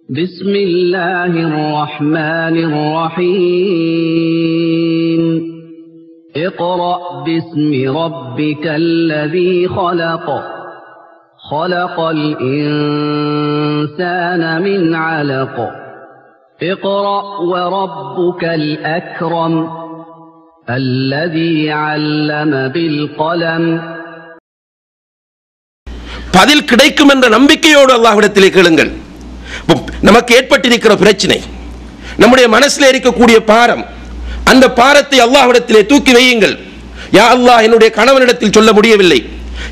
بسم الله الرحمن الرحيم اقرأ باسم ربك الذي خلق خلق الإنسان من علق اقرأ وربك الأكرم الذي علم بالقلم பதில் கிடைக்கும் என்ற நம்பிக்கையோடு அல்லாஹ்விடத்திலே கேளுங்கள். நமக்கு ஏற்பட்டிருக்கிற பிரச்சனை, நம்முடைய மனசில் இருக்கக்கூடிய பாரம், அந்த பாரத்தை அல்லாஹ்விடத்திலே தூக்கி வையுங்கள். யா அல்லாஹ், என்னுடைய கணவனிடத்தில் சொல்ல முடியவில்லை,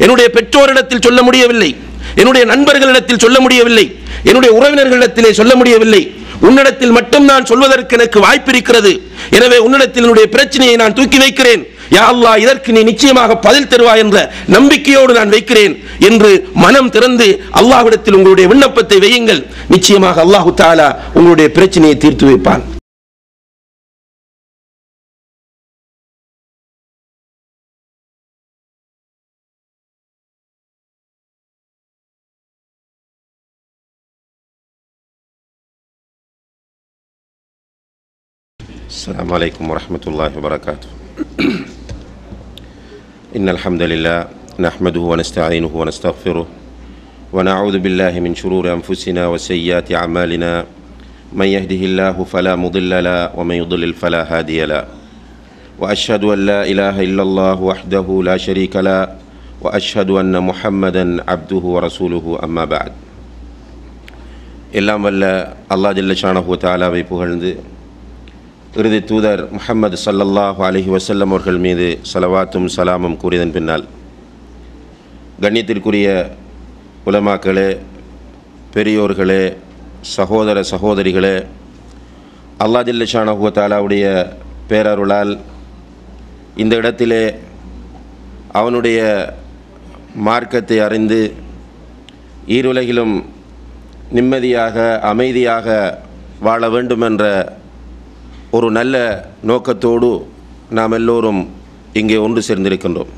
என்னுடைய பெற்றோரிடத்தில் சொல்ல முடியவில்லை, என்னுடைய நண்பர்களிடத்தில் சொல்ல முடியவில்லை, என்னுடைய உறவினர்களிடத்திலே சொல்ல முடியவில்லை, உன்னிடத்தில் மட்டும் நான் சொல்வதற்கு எனக்கு வாய்ப்பு இருக்கிறது. எனவே உன்னிடத்தில் என்னுடைய பிரச்சனையை நான் தூக்கி வைக்கிறேன். யா அல்லாஹ், இதற்கு நீ நிச்சயமாக பதில் தருவாய் என்ற நம்பிக்கையோடு நான் வைக்கிறேன் என்று மனம் திறந்து அல்லாஹ்விடத்தில் உங்களுடைய விண்ணப்பத்தை வையுங்கள். நிச்சயமாக அல்லாஹ் தஆலா உங்களுடைய பிரச்சனையை தீர்த்து வைப்பான். السلام عليكم ورحمة الله وبركاته. إن الحمد لله نحمده ونستعينه ونستغفره ونعوذ بالله من شرور أنفسنا وسيئات أعمالنا من يهده الله فلا مضل له ومن يضلل فلا هادي له وأشهد أن لا إله إلا الله وحده لا شريك له وأشهد أن محمدا عبده ورسوله أما بعد. எல்லாம் வல்ல அல்லாஹ் ஜல்ல ஷானஹு வ தஆலாவை புகழ்ந்து இறுதி தூதர் முஹம்மது ஸல்லல்லாஹு அலைஹி வஸல்லம் அவர்கள் மீது ஸலவாத்தும் சலாமும் கூறியதன் பின்னால், கண்ணியத்திற்குரிய உலமாக்களே, பெரியோர்களே, சகோதர சகோதரிகளே, அல்லாஹ் ஜல்ல ஷானஹு வ தஆலாவுடைய பேரருளால் இந்த இடத்திலே அவனுடைய மார்க்கத்தை அறிந்து ஈருலகிலும் நிம்மதியாக அமைதியாக வாழ வேண்டும் என்ற ஒரு நல்ல நோக்கத்தோடு நாம் எல்லோரும் இங்கே ஒன்று சேர்ந்திருக்கின்றோம்.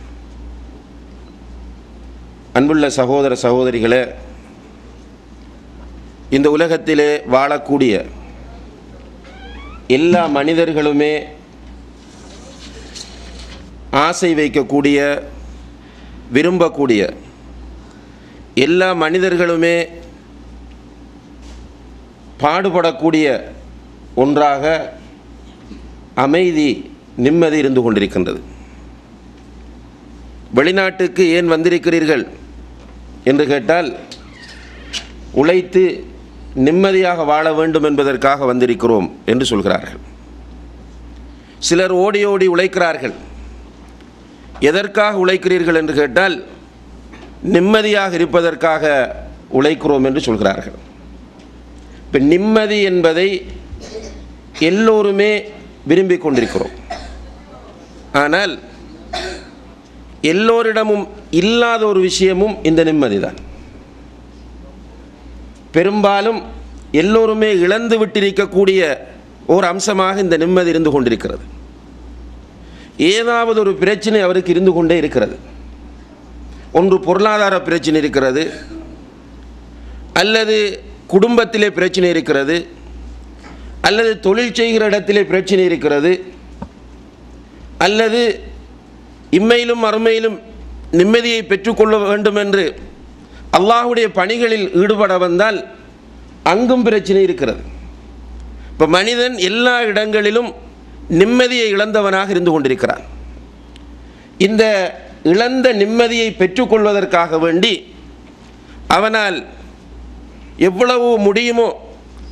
அன்புள்ள சகோதர சகோதரிகளே, இந்த உலகத்திலே வாழக்கூடிய எல்லா மனிதர்களுமே ஆசை வைக்கக்கூடிய, விரும்பக்கூடிய, எல்லா மனிதர்களுமே பாடுபடக்கூடிய ஒன்றாக அமைதி, நிம்மதி இருந்து கொண்டிருக்கின்றது. வெளிநாட்டுக்கு ஏன் வந்திருக்கிறீர்கள் என்று கேட்டால், உழைத்து நிம்மதியாக வாழ வேண்டும் என்பதற்காக வந்திருக்கிறோம் என்று சொல்கிறார்கள். சிலர் ஓடி ஓடி உழைக்கிறார்கள். எதற்காக உழைக்கிறீர்கள் என்று கேட்டால், நிம்மதியாக இருப்பதற்காக உழைக்கிறோம் என்று சொல்கிறார்கள். இப்போ நிம்மதி என்பதை எல்லோருமே விரும்பிக் கொண்டிருக்கிறோம். ஆனால் எல்லோரிடமும் இல்லாத ஒரு விஷயமும் இந்த நிம்மதி தான். பெரும்பாலும் எல்லோருமே இழந்து விட்டிருக்கக்கூடிய ஒரு அம்சமாக இந்த நிம்மதி இருந்து கொண்டிருக்கிறது. ஏதாவது ஒரு பிரச்சனை அவருக்கு இருந்து கொண்டே இருக்கிறது. ஒன்று பொருளாதார பிரச்சனை இருக்கிறது, அல்லது குடும்பத்திலே பிரச்சனை இருக்கிறது, அல்லது தொழில் செய்கிற இடத்திலே பிரச்சனை இருக்கிறது, அல்லது இம்மையிலும் மறுமையிலும் நிம்மதியை பெற்றுக்கொள்ள வேண்டும் என்று அல்லாஹ்வுடைய பணிகளில் ஈடுபட வந்தால் அங்கும் பிரச்சனை இருக்கிறது. இப்போ மனிதன் எல்லா இடங்களிலும் நிம்மதியை இழந்தவனாக இருந்து கொண்டிருக்கிறான். இந்த இழந்த நிம்மதியை பெற்றுக்கொள்வதற்காக வேண்டி அவனால் எவ்வளவு முடியுமோ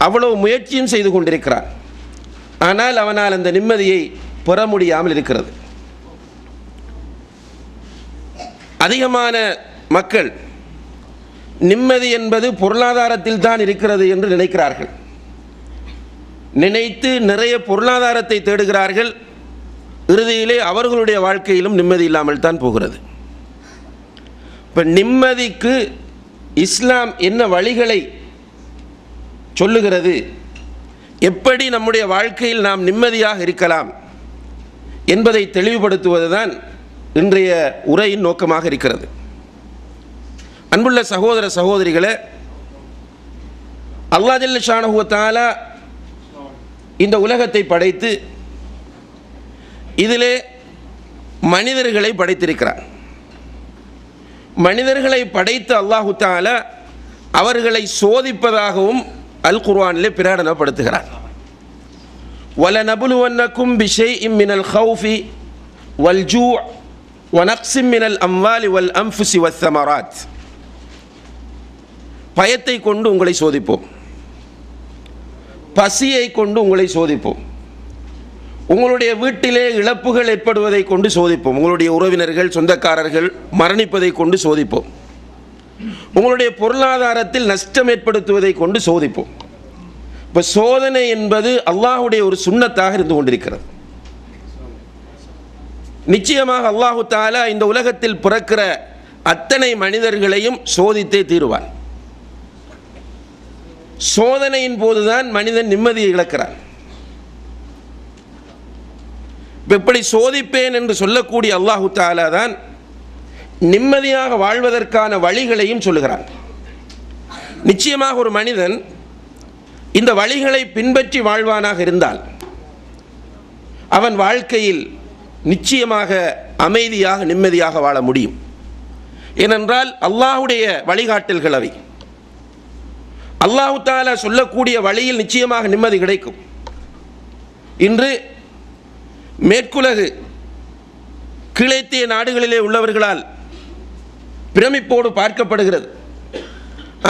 அவ்வளவு முயற்சியும் செய்து கொண்டிருக்கிறான். ஆனால் அவனால் அந்த நிம்மதியை பெற முடியாமல் இருக்கிறது. அதிகமான மக்கள் நிம்மதி என்பது பொருளாதாரத்தில் தான் இருக்கிறது என்று நினைக்கிறார்கள். நினைத்து நிறைய பொருளாதாரத்தை தேடுகிறார்கள். இறுதியிலே அவர்களுடைய வாழ்க்கையிலும் நிம்மதி இல்லாமல் தான் போகிறது. இப்போ நிம்மதிக்கு இஸ்லாம் என்ன வழிகளை சொல்லுகிறது, எப்படி நம்முடைய வாழ்க்கையில் நாம் நிம்மதியாக இருக்கலாம் என்பதை தெளிவுபடுத்துவதுதான் இன்றைய உரையின் நோக்கமாக இருக்கிறது. அன்புள்ள சகோதர சகோதரிகளே, அல்லாஹ் ஜல்ல ஷானஹு வ தஆலா இந்த உலகத்தை படைத்து இதிலே மனிதர்களை படைத்திருக்கிறார். மனிதர்களை படைத்து அல்லாஹு தஆலா அவர்களை சோதிப்பதாகவும் அல் குர்ஆனிலே பிரகடனப்படுத்துகிறார். وَلَنَبْلُوَنَّكُمْ بِشَيْءٍ مِّنَ الْخَوْفِ وَالْجُوعِ وَنَقْصٍ مِّنَ الْأَمْوَالِ وَالْأَنفُسِ وَالثَّمَرَاتِ. பயத்தை கொண்டு உங்களை சோதிப்போம், பசியை கொண்டு உங்களை சோதிப்போம், உங்களுடைய வீட்டிலே இழப்புகள் ஏற்படுவதை கொண்டு சோதிப்போம், உங்களுடைய உறவினர்கள் சொந்தக்காரர்கள் மரணிப்பதை கொண்டு சோதிப்போம், உங்களுடைய பொருளாதாரத்தில் நஷ்டம் ஏற்படுத்துவதை கொண்டு சோதிப்போம். இப்போ சோதனை என்பது அல்லாஹுடைய ஒரு சுன்னத்தாக இருந்து கொண்டிருக்கிறது. நிச்சயமாக அல்லாஹு தஆலா இந்த உலகத்தில் பிறக்கிற அத்தனை மனிதர்களையும் சோதித்தே தீருவான். சோதனையின் போதுதான் மனிதன் நிம்மதியை இழக்கிறான். இப்படி சோதிப்பேன் என்று சொல்லக்கூடிய அல்லாஹு தஆலா தான் நிம்மதியாக வாழ்வதற்கான வழிகளையும் சொல்லுகிறான். நிச்சயமாக ஒரு மனிதன் இந்த வழிகளை பின்பற்றி வாழ்வானாக இருந்தால் அவன் வாழ்க்கையில் நிச்சயமாக அமைதியாக நிம்மதியாக வாழ முடியும். ஏனென்றால் அல்லாஹுடைய வழிகாட்டல்கள் அவை. அல்லாஹு தஆலா சொல்லக்கூடிய வழியில் நிச்சயமாக நிம்மதி கிடைக்கும். இன்று மேற்குலகு கிழத்திய நாடுகளிலே உள்ளவர்களால் பிரமிப்போடு பார்க்கப்படுகிறது.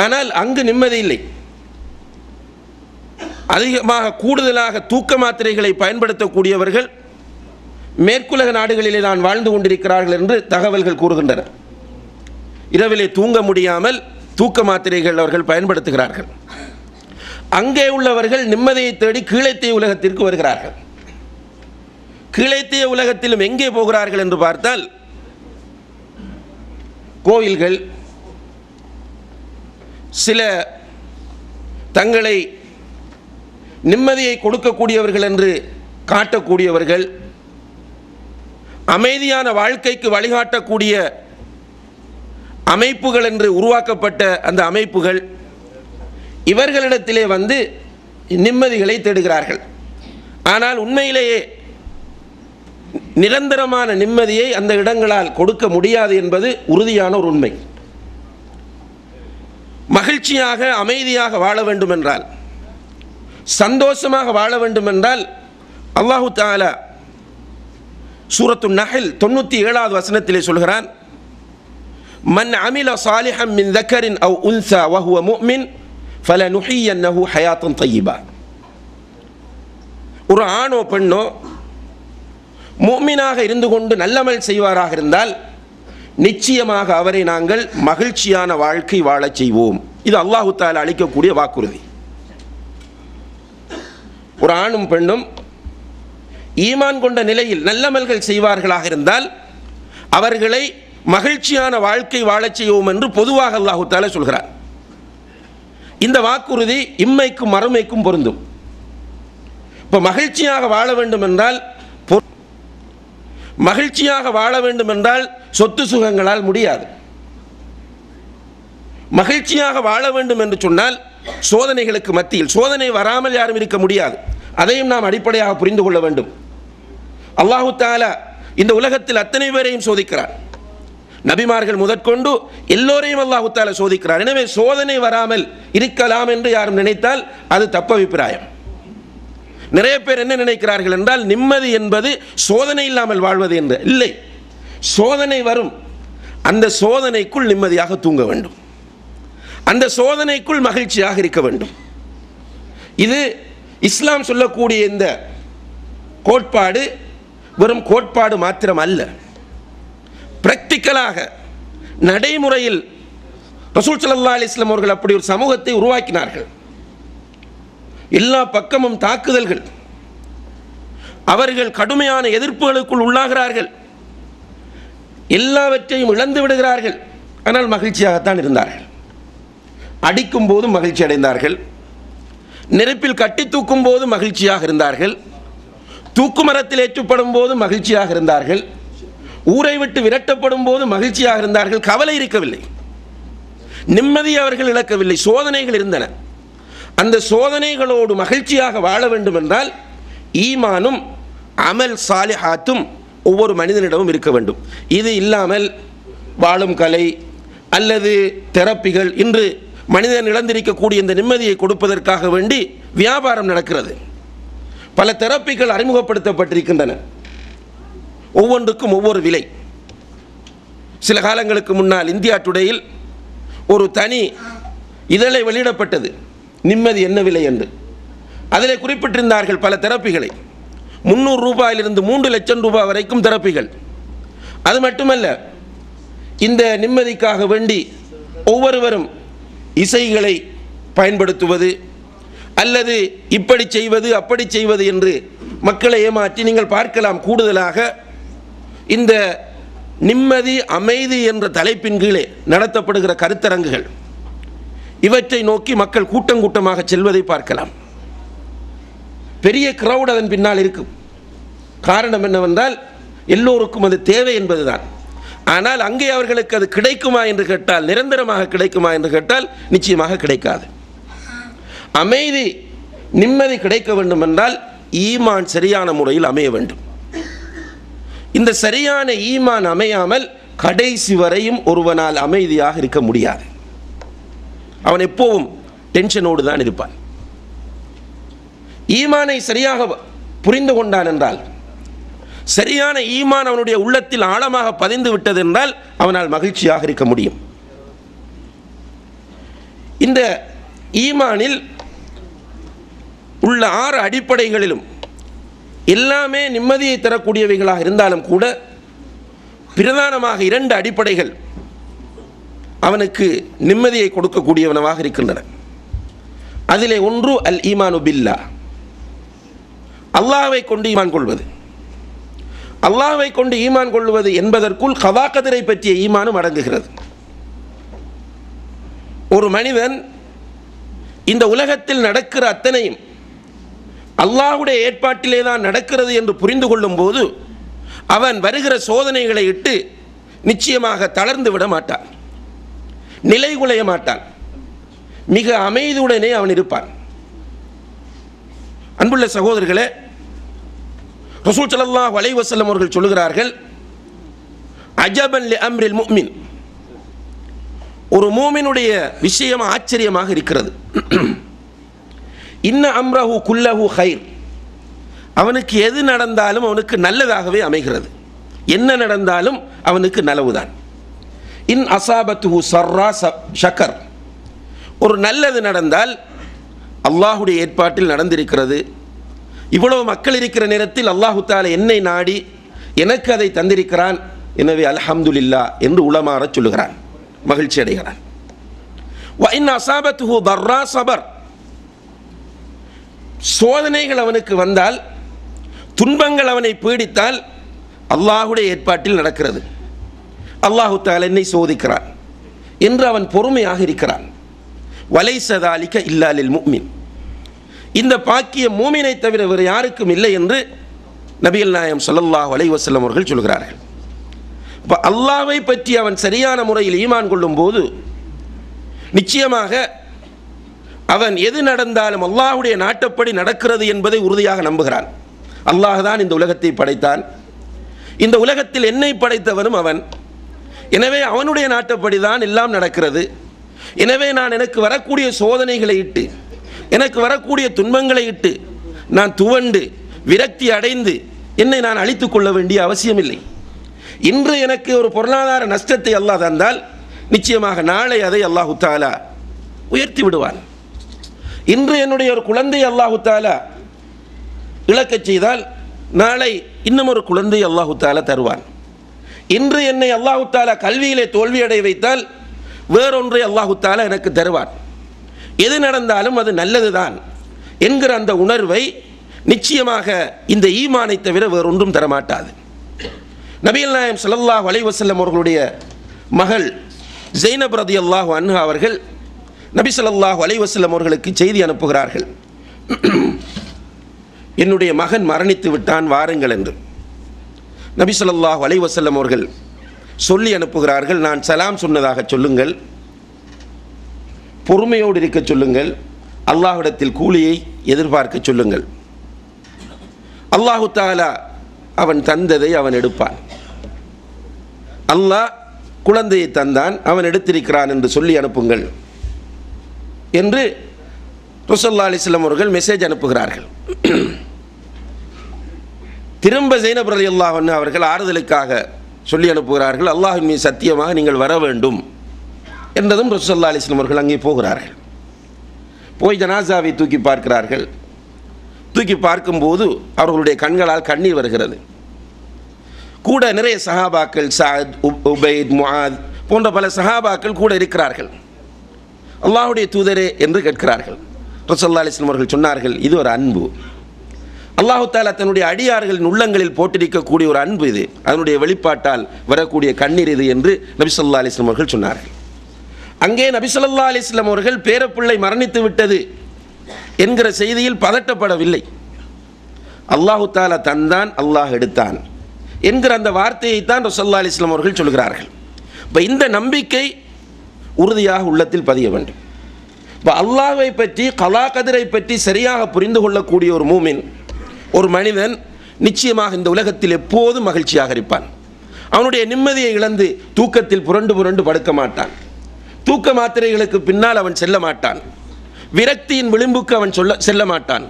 ஆனால் அங்கு நிம்மதி இல்லை. அதிகமாக கூடுதலாக தூக்க மாத்திரைகளை பயன்படுத்தக்கூடியவர்கள் மேற்குலக நாடுகளிலே தான் வாழ்ந்து கொண்டிருக்கிறார்கள் என்று தகவல்கள் கூறுகின்றன. இரவிலே தூங்க முடியாமல் தூக்க மாத்திரைகள் அவர்கள் பயன்படுத்துகிறார்கள். அங்கே உள்ளவர்கள் நிம்மதியை தேடி கீழத்திய உலகத்திற்கு வருகிறார்கள். கீழத்திய உலகத்திலும் எங்கே போகிறார்கள் என்று பார்த்தால் கோவில்கள், சில தங்களை நிம்மதியை கொடுக்கக்கூடியவர்கள் என்று காட்டக்கூடியவர்கள், அமைதியான வாழ்க்கைக்கு வழிகாட்டக்கூடிய அமைப்புகள் என்று உருவாக்கப்பட்ட அந்த அமைப்புகள் இவர்களிடத்திலே வந்து நிம்மதிகளை தேடுகிறார்கள். ஆனால் உண்மையிலேயே நிரந்தரமான நிம்மதியை அந்த இடங்களால் கொடுக்க முடியாது என்பது உறுதியான ஒரு உண்மை. மகிழ்ச்சியாக அமைதியாக வாழ வேண்டும் என்றால், சந்தோஷமாக வாழ வேண்டும் என்றால் அல்லாஹு தஆலா சூரத்து நஹல் 97வது வசனத்திலே சொல்கிறான், மன் அமில சாலிஹன் மின் தக்கரின் அவ் உன்ஸா வஹுவ முஃமின் ஃபலனுஹியன்னஹு ஹயாத்தன் தய்யிபா. ஒரு ஆணோ பெண்ணோ முஃமினாக இருந்து கொண்டு நல்லமல் செய்வாராக இருந்தால் நிச்சயமாக அவரை நாங்கள் மகிழ்ச்சியான வாழ்க்கை வாழச் செய்வோம். இது அல்லாஹு தஆலா அளிக்கக்கூடிய வாக்குறுதி. ஒரு ஆணும் பெண்ணும் ஈமான் கொண்ட நிலையில் நல்லமல்கள் செய்வார்களாக இருந்தால் அவர்களை மகிழ்ச்சியான வாழ்க்கை வாழச் செய்வோம் என்று பொதுவாக அல்லாஹு தஆலா சொல்கிறார். இந்த வாக்குறுதி இம்மைக்கும் மறுமைக்கும் பொருந்தும். இப்போ மகிழ்ச்சியாக வாழ வேண்டும் என்றால், மகிழ்ச்சியாக வாழ வேண்டும் என்றால் சொத்து சுகங்களால் முடியாது. மகிழ்ச்சியாக வாழ வேண்டும் என்று சொன்னால் சோதனைகளுக்கு மத்தியில், சோதனை வராமல் யாரும் இருக்க முடியாது. அதையும் நாம் அடிப்படையாக புரிந்து கொள்ள வேண்டும். அல்லாஹு தஆலா இந்த உலகத்தில் அத்தனை பேரையும் சோதிக்கிறார். நபிமார்கள் முதற்கொண்டு எல்லோரையும் அல்லாஹு தஆலா சோதிக்கிறார். எனவே சோதனை வராமல் இருக்கலாம் என்று யாரும் நினைத்தால் அது தப்பு அபிப்பிராயம். நிறைய பேர் என்ன நினைக்கிறார்கள் என்றால், நிம்மதி என்பது சோதனை இல்லாமல் வாழ்வது என்று. இல்லை, சோதனை வரும், அந்த சோதனைக்குள் நிம்மதியாக தூங்க வேண்டும், அந்த சோதனைக்குள் மகிழ்ச்சியாக இருக்க வேண்டும். இது இஸ்லாம் சொல்லக்கூடிய இந்த கோட்பாடு வெறும் கோட்பாடு மாத்திரம் அல்ல. பிராக்டிக்கலாக நடைமுறையில் ரசூல் ஸல்லல்லாஹு அலைஹி வஸல்லம் அவர்கள் அப்படி ஒரு சமூகத்தை உருவாக்கினார்கள். எல்லா பக்கமும் தாக்குதல்கள், அவர்கள் கடுமையான எதிர்ப்புகளுக்குள் உள்ளாகிறார்கள், எல்லாவற்றையும் இழந்து விடுகிறார்கள். ஆனால் மகிழ்ச்சியாகத்தான் இருந்தார்கள். அடிக்கும் போது மகிழ்ச்சி அடைந்தார்கள், நெருப்பில் கட்டி தூக்கும் போது மகிழ்ச்சியாக இருந்தார்கள், தூக்கு மரத்தில் ஏற்றப்படும் போது மகிழ்ச்சியாக இருந்தார்கள், ஊரை விட்டு விரட்டப்படும் போது மகிழ்ச்சியாக இருந்தார்கள். கவலை இருக்கவில்லை, நிம்மதி அவர்கள் இழக்கவில்லை. சோதனைகள் இருந்தன, அந்த சோதனைகளோடு மகிழ்ச்சியாக வாழ வேண்டும் என்றால் ஈமானும் அமல் சாலிஹாத்தும் ஒவ்வொரு மனிதனிடமும் இருக்க வேண்டும். இது இல்லாமல் வாழும் கலை அல்லது தெரப்பிகள் இன்று மனிதன் இழந்திருக்கக்கூடிய இந்த நிம்மதியை கொடுப்பதற்காக வேண்டி வியாபாரம் நடக்கிறது. பல தெரப்பிகள் அறிமுகப்படுத்தப்பட்டிருக்கின்றன. ஒவ்வொன்றுக்கும் ஒவ்வொரு விலை. சில காலங்களுக்கு முன்னால் இந்தியா டுடேயில் ஒரு தனி இதழை வெளியிடப்பட்டது, நிம்மதி என்ன விலை என்று. அதில் குறிப்பிட்டிருந்தார்கள் பல தெரப்பிகளை. 300 ரூபாயிலிருந்து 3 லட்சம் ரூபாய் வரைக்கும் தெரப்பிகள். அது மட்டுமல்ல, இந்த நிம்மதிக்காக வேண்டி ஒவ்வொருவரும் இசைகளை பயன்படுத்துவது அல்லது இப்படி செய்வது அப்படி செய்வது என்று மக்களை ஏமாற்றி நீங்கள் பார்க்கலாம். கூடுதலாக இந்த நிம்மதி அமைதி என்ற தலைப்பின் கீழே நடத்தப்படுகிற கருத்தரங்குகள், இவற்றை நோக்கி மக்கள் கூட்டம் கூட்டமாக செல்வதை பார்க்கலாம். பெரிய கிரவுட் அதன் பின்னால் இருக்கும். காரணம் என்னவென்றால் எல்லோருக்கும் அது தேவை என்பதுதான். ஆனால் அங்கே அவர்களுக்கு அது கிடைக்குமா என்று கேட்டால், நிரந்தரமாக கிடைக்குமா என்று கேட்டால் நிச்சயமாக கிடைக்காது. அமைதி நிம்மதி கிடைக்க வேண்டும் என்றால் ஈமான் சரியான முறையில் அமைய வேண்டும். இந்த சரியான ஈமான் அமையாமல் கடைசி வரையும் ஒருவனால் அமைதியாக இருக்க முடியாது. அவன் எப்பவும் டென்ஷனோடு தான் இருப்பான். ஈமானை சரியாக புரிந்து கொண்டான் என்றால், சரியான ஈமான் அவனுடைய உள்ளத்தில் ஆழமாக பதிந்து விட்டது என்றால் அவனால் மகிழ்ச்சியாக இருக்க முடியும். இந்த ஈமானில் உள்ள 6 அடிப்படைகளிலும் எல்லாமே நிம்மதியை தரக்கூடியவைகளாக இருந்தாலும் கூட பிரதானமாக 2 அடிப்படைகள் அவனுக்கு நிம்மதியை கொடுக்கக்கூடியவனவாக இருக்கின்றன. அதிலே ஒன்று அல் ஈமானு பில்லா, அல்லாஹ்வை கொண்டு ஈமான் கொள்வது. அல்லாஹ்வை கொண்டு ஈமான் கொள்வது என்பதற்குள் கதா கதிரை பற்றிய ஈமானும் அடங்குகிறது. ஒரு மனிதன் இந்த உலகத்தில் நடக்கிற அத்தனையும் அல்லாஹ்வுடைய ஏற்பாட்டிலே தான் நடக்கிறது என்று புரிந்து கொள்ளும் போது அவன் வருகிற சோதனைகளை இட்டு நிச்சயமாக தளர்ந்து விட மாட்டான், நிலைகுலைய மாட்டான், மிக அமைதியுடனே அவன் இருப்பான். அன்புள்ள சகோதரர்களே, ரசூல் ஸல்லல்லாஹு அலைஹி வஸல்லம் அவர்கள் சொல்கிறார்கள், அஜபன் லி அம்ரில் முஃமின், ஒரு மூமினுடைய விஷயம் ஆச்சரியமாக இருக்கிறது. இன்ன அம்ரஹு குல்லஹு ஹைர், அவனுக்கு எது நடந்தாலும் அவனுக்கு நல்லதாகவே அமைகிறது. என்ன நடந்தாலும் அவனுக்கு நலவுதான். இன் அசாபத்துஹு சர்ரா ஷக்கர், ஒரு நல்லது நடந்தால் அல்லாஹுடைய ஏற்பாட்டில் நடந்திருக்கிறது, இவ்வளவு மக்கள் இருக்கிற நேரத்தில் அல்லாஹு தஆலா என்னை நாடி எனக்கு அதை தந்திருக்கிறான், எனவே அல்ஹம்துலில்லாஹ் என்று உளமாற சொல்லுகிறான், மகிழ்ச்சி அடைகிறான். வ இன் அசாபத்துஹு தர்ரா சபர், சோதனைகள் அவனுக்கு வந்தால், துன்பங்கள் அவனை பீடித்தால் அல்லாஹுடைய ஏற்பாட்டில் நடக்கிறது, அல்லாஹு தஆலா என்னை சோதிக்கிறான் என்று அவன் பொறுமையாக இருக்கிறான். வலைஸ ஸாலிக இல்லா லில் முஃமின், இந்த பாக்கியம் மூமினை தவிர வேறு யாருக்கும் இல்லை என்று நபிகள் நாயகம் ஸல்லல்லாஹு அலைஹி வஸல்லம் அவர்கள் சொல்கிறார்கள். இப்போ அல்லாஹ்வை பற்றி அவன் சரியான முறையில் ஈமான் கொள்ளும் போது நிச்சயமாக அவன் எது நடந்தாலும் அல்லாஹ்வுடைய நாட்டப்படி நடக்கிறது என்பதை உறுதியாக நம்புகிறான். அல்லாஹ் தான் இந்த உலகத்தை படைத்தான், இந்த உலகத்தில் என்னை படைத்தவனும் அவன், எனவே அவனுடைய நாட்டப்படி தான் எல்லாம் நடக்கிறது. எனவே நான் எனக்கு வரக்கூடிய சோதனைகளை இட்டு, எனக்கு வரக்கூடிய துன்பங்களை இட்டு நான் துவண்டு விரக்தி அடைந்து என்னை நான் அழித்துக் கொள்ள வேண்டிய அவசியமில்லை. இன்று எனக்கு ஒரு பொருளாதார நஷ்டத்தை அல்லாஹ் தந்தால் நிச்சயமாக நாளை அதை அல்லாஹு தஆலா உயர்த்தி விடுவான். இன்று என்னுடைய ஒரு குழந்தை அல்லாஹு தஆலா இழக்கச் செய்தால் நாளை இன்னும் ஒரு குழந்தை அல்லாஹு தஆலா தருவான். இன்று என்னை அல்லாஹு தஆலா கல்வியிலே தோல்வியடை வைத்தால் வேறொன்றை அல்லாஹு தஆலா எனக்கு தருவான். எது நடந்தாலும் அது நல்லதுதான் என்கிற அந்த உணர்வை நிச்சயமாக இந்த ஈமானை தவிர வேறொன்றும் தரமாட்டாது. நபிகள் நாயகம் ஸல்லல்லாஹு அலைஹி வஸல்லம் அவர்களுடைய மகள் ஸைனப் ரலியல்லாஹு அன்ஹா அவர்கள் நபி ஸல்லல்லாஹு அலைஹி வஸல்லம் அவர்களுக்கு செய்தி அனுப்புகிறார்கள், என்னுடைய மகன் மரணித்து விட்டான், வாருங்கள் என்று. நபி ஸல்லல்லாஹு அலைஹி வஸல்லம் அவர்கள் சொல்லி அனுப்புகிறார்கள், நான் சலாம் சொன்னதாக சொல்லுங்கள், பொறுமையோடு இருக்க சொல்லுங்கள், அல்லாஹ்விடத்தில் கூலியை எதிர்பார்க்க சொல்லுங்கள். அல்லாஹு தஆலா அவன் தந்ததை அவன் எடுப்பான். அல்லாஹ் குழந்தையை தந்தான், அவன் எடுத்திருக்கிறான் என்று சொல்லி அனுப்புங்கள் என்று ரசூலுல்லாஹி அலைஹி வஸல்லம் அவர்கள் மெசேஜ் அனுப்புகிறார்கள். திரும்ப ஸைனப் ரலியல்லாஹு அன்ஹா அவர்கள் ஆறுதலுக்காக சொல்லி அனுப்புகிறார்கள், அல்லாஹ்வின் மீது சத்தியமாக நீங்கள் வர வேண்டும் என்றதும் ரசூலுல்லாஹி அலைஹி வஸல்லம் அவர்கள் அங்கே போகிறார்கள். போய் ஜனாசாவை தூக்கி பார்க்கிறார்கள். தூக்கி பார்க்கும்போது அவர்களுடைய கண்களால் கண்ணீர் வருகிறது. கூட நிறைய சஹாபாக்கள், சஅத், உபைத், முஆத் போன்ற பல சஹாபாக்கள் கூட இருக்கிறார்கள். அல்லாஹ்வுடைய தூதரே என்று கேட்கிறார்கள். ரசூலுல்லாஹி அலைஹி வஸல்லம் அவர்கள் சொன்னார்கள், இது ஒரு அன்பு. அல்லாஹு தஆலா தன்னுடைய அடியார்களின் உள்ளங்களில் போட்டிருக்கக்கூடிய ஒரு அன்பு இது, அதனுடைய வெளிப்பாட்டால் வரக்கூடிய கண்ணீர் இது என்று நபி ஸல்லல்லாஹு அலைஹி வஸல்லம் அவர்கள் சொன்னார்கள். அங்கே நபி ஸல்லல்லாஹு அலைஹி வஸல்லம் அவர்கள் பேரப்பிள்ளை மரணித்து விட்டது என்கிற செய்தியில் பதட்டப்படவில்லை. அல்லாஹு தஆலா தந்தான், அல்லாஹ் எடுத்தான் என்கிற அந்த வார்த்தையை தான் ரசூலுல்லாஹி அலைஹி வஸல்லம் அவர்கள் சொல்கிறார்கள். இப்போ இந்த நம்பிக்கை உறுதியாக உள்ளத்தில் பதிய வேண்டும். இப்போ அல்லாஹ்வை பற்றி, கலா கதிரை பற்றி சரியாக புரிந்து கொள்ளக்கூடிய ஒரு மூமின், ஒரு மனிதன் நிச்சயமாக இந்த உலகத்தில் எப்போதும் மகிழ்ச்சியாக இருப்பான். அவனுடைய நிம்மதியை இழந்து தூக்கத்தில் புரண்டு புரண்டு படுக்க மாட்டான். தூக்க மாத்திரைகளுக்கு பின்னால் அவன் செல்ல மாட்டான். விரக்தியின் விளிம்புக்கு அவன் செல்ல மாட்டான்.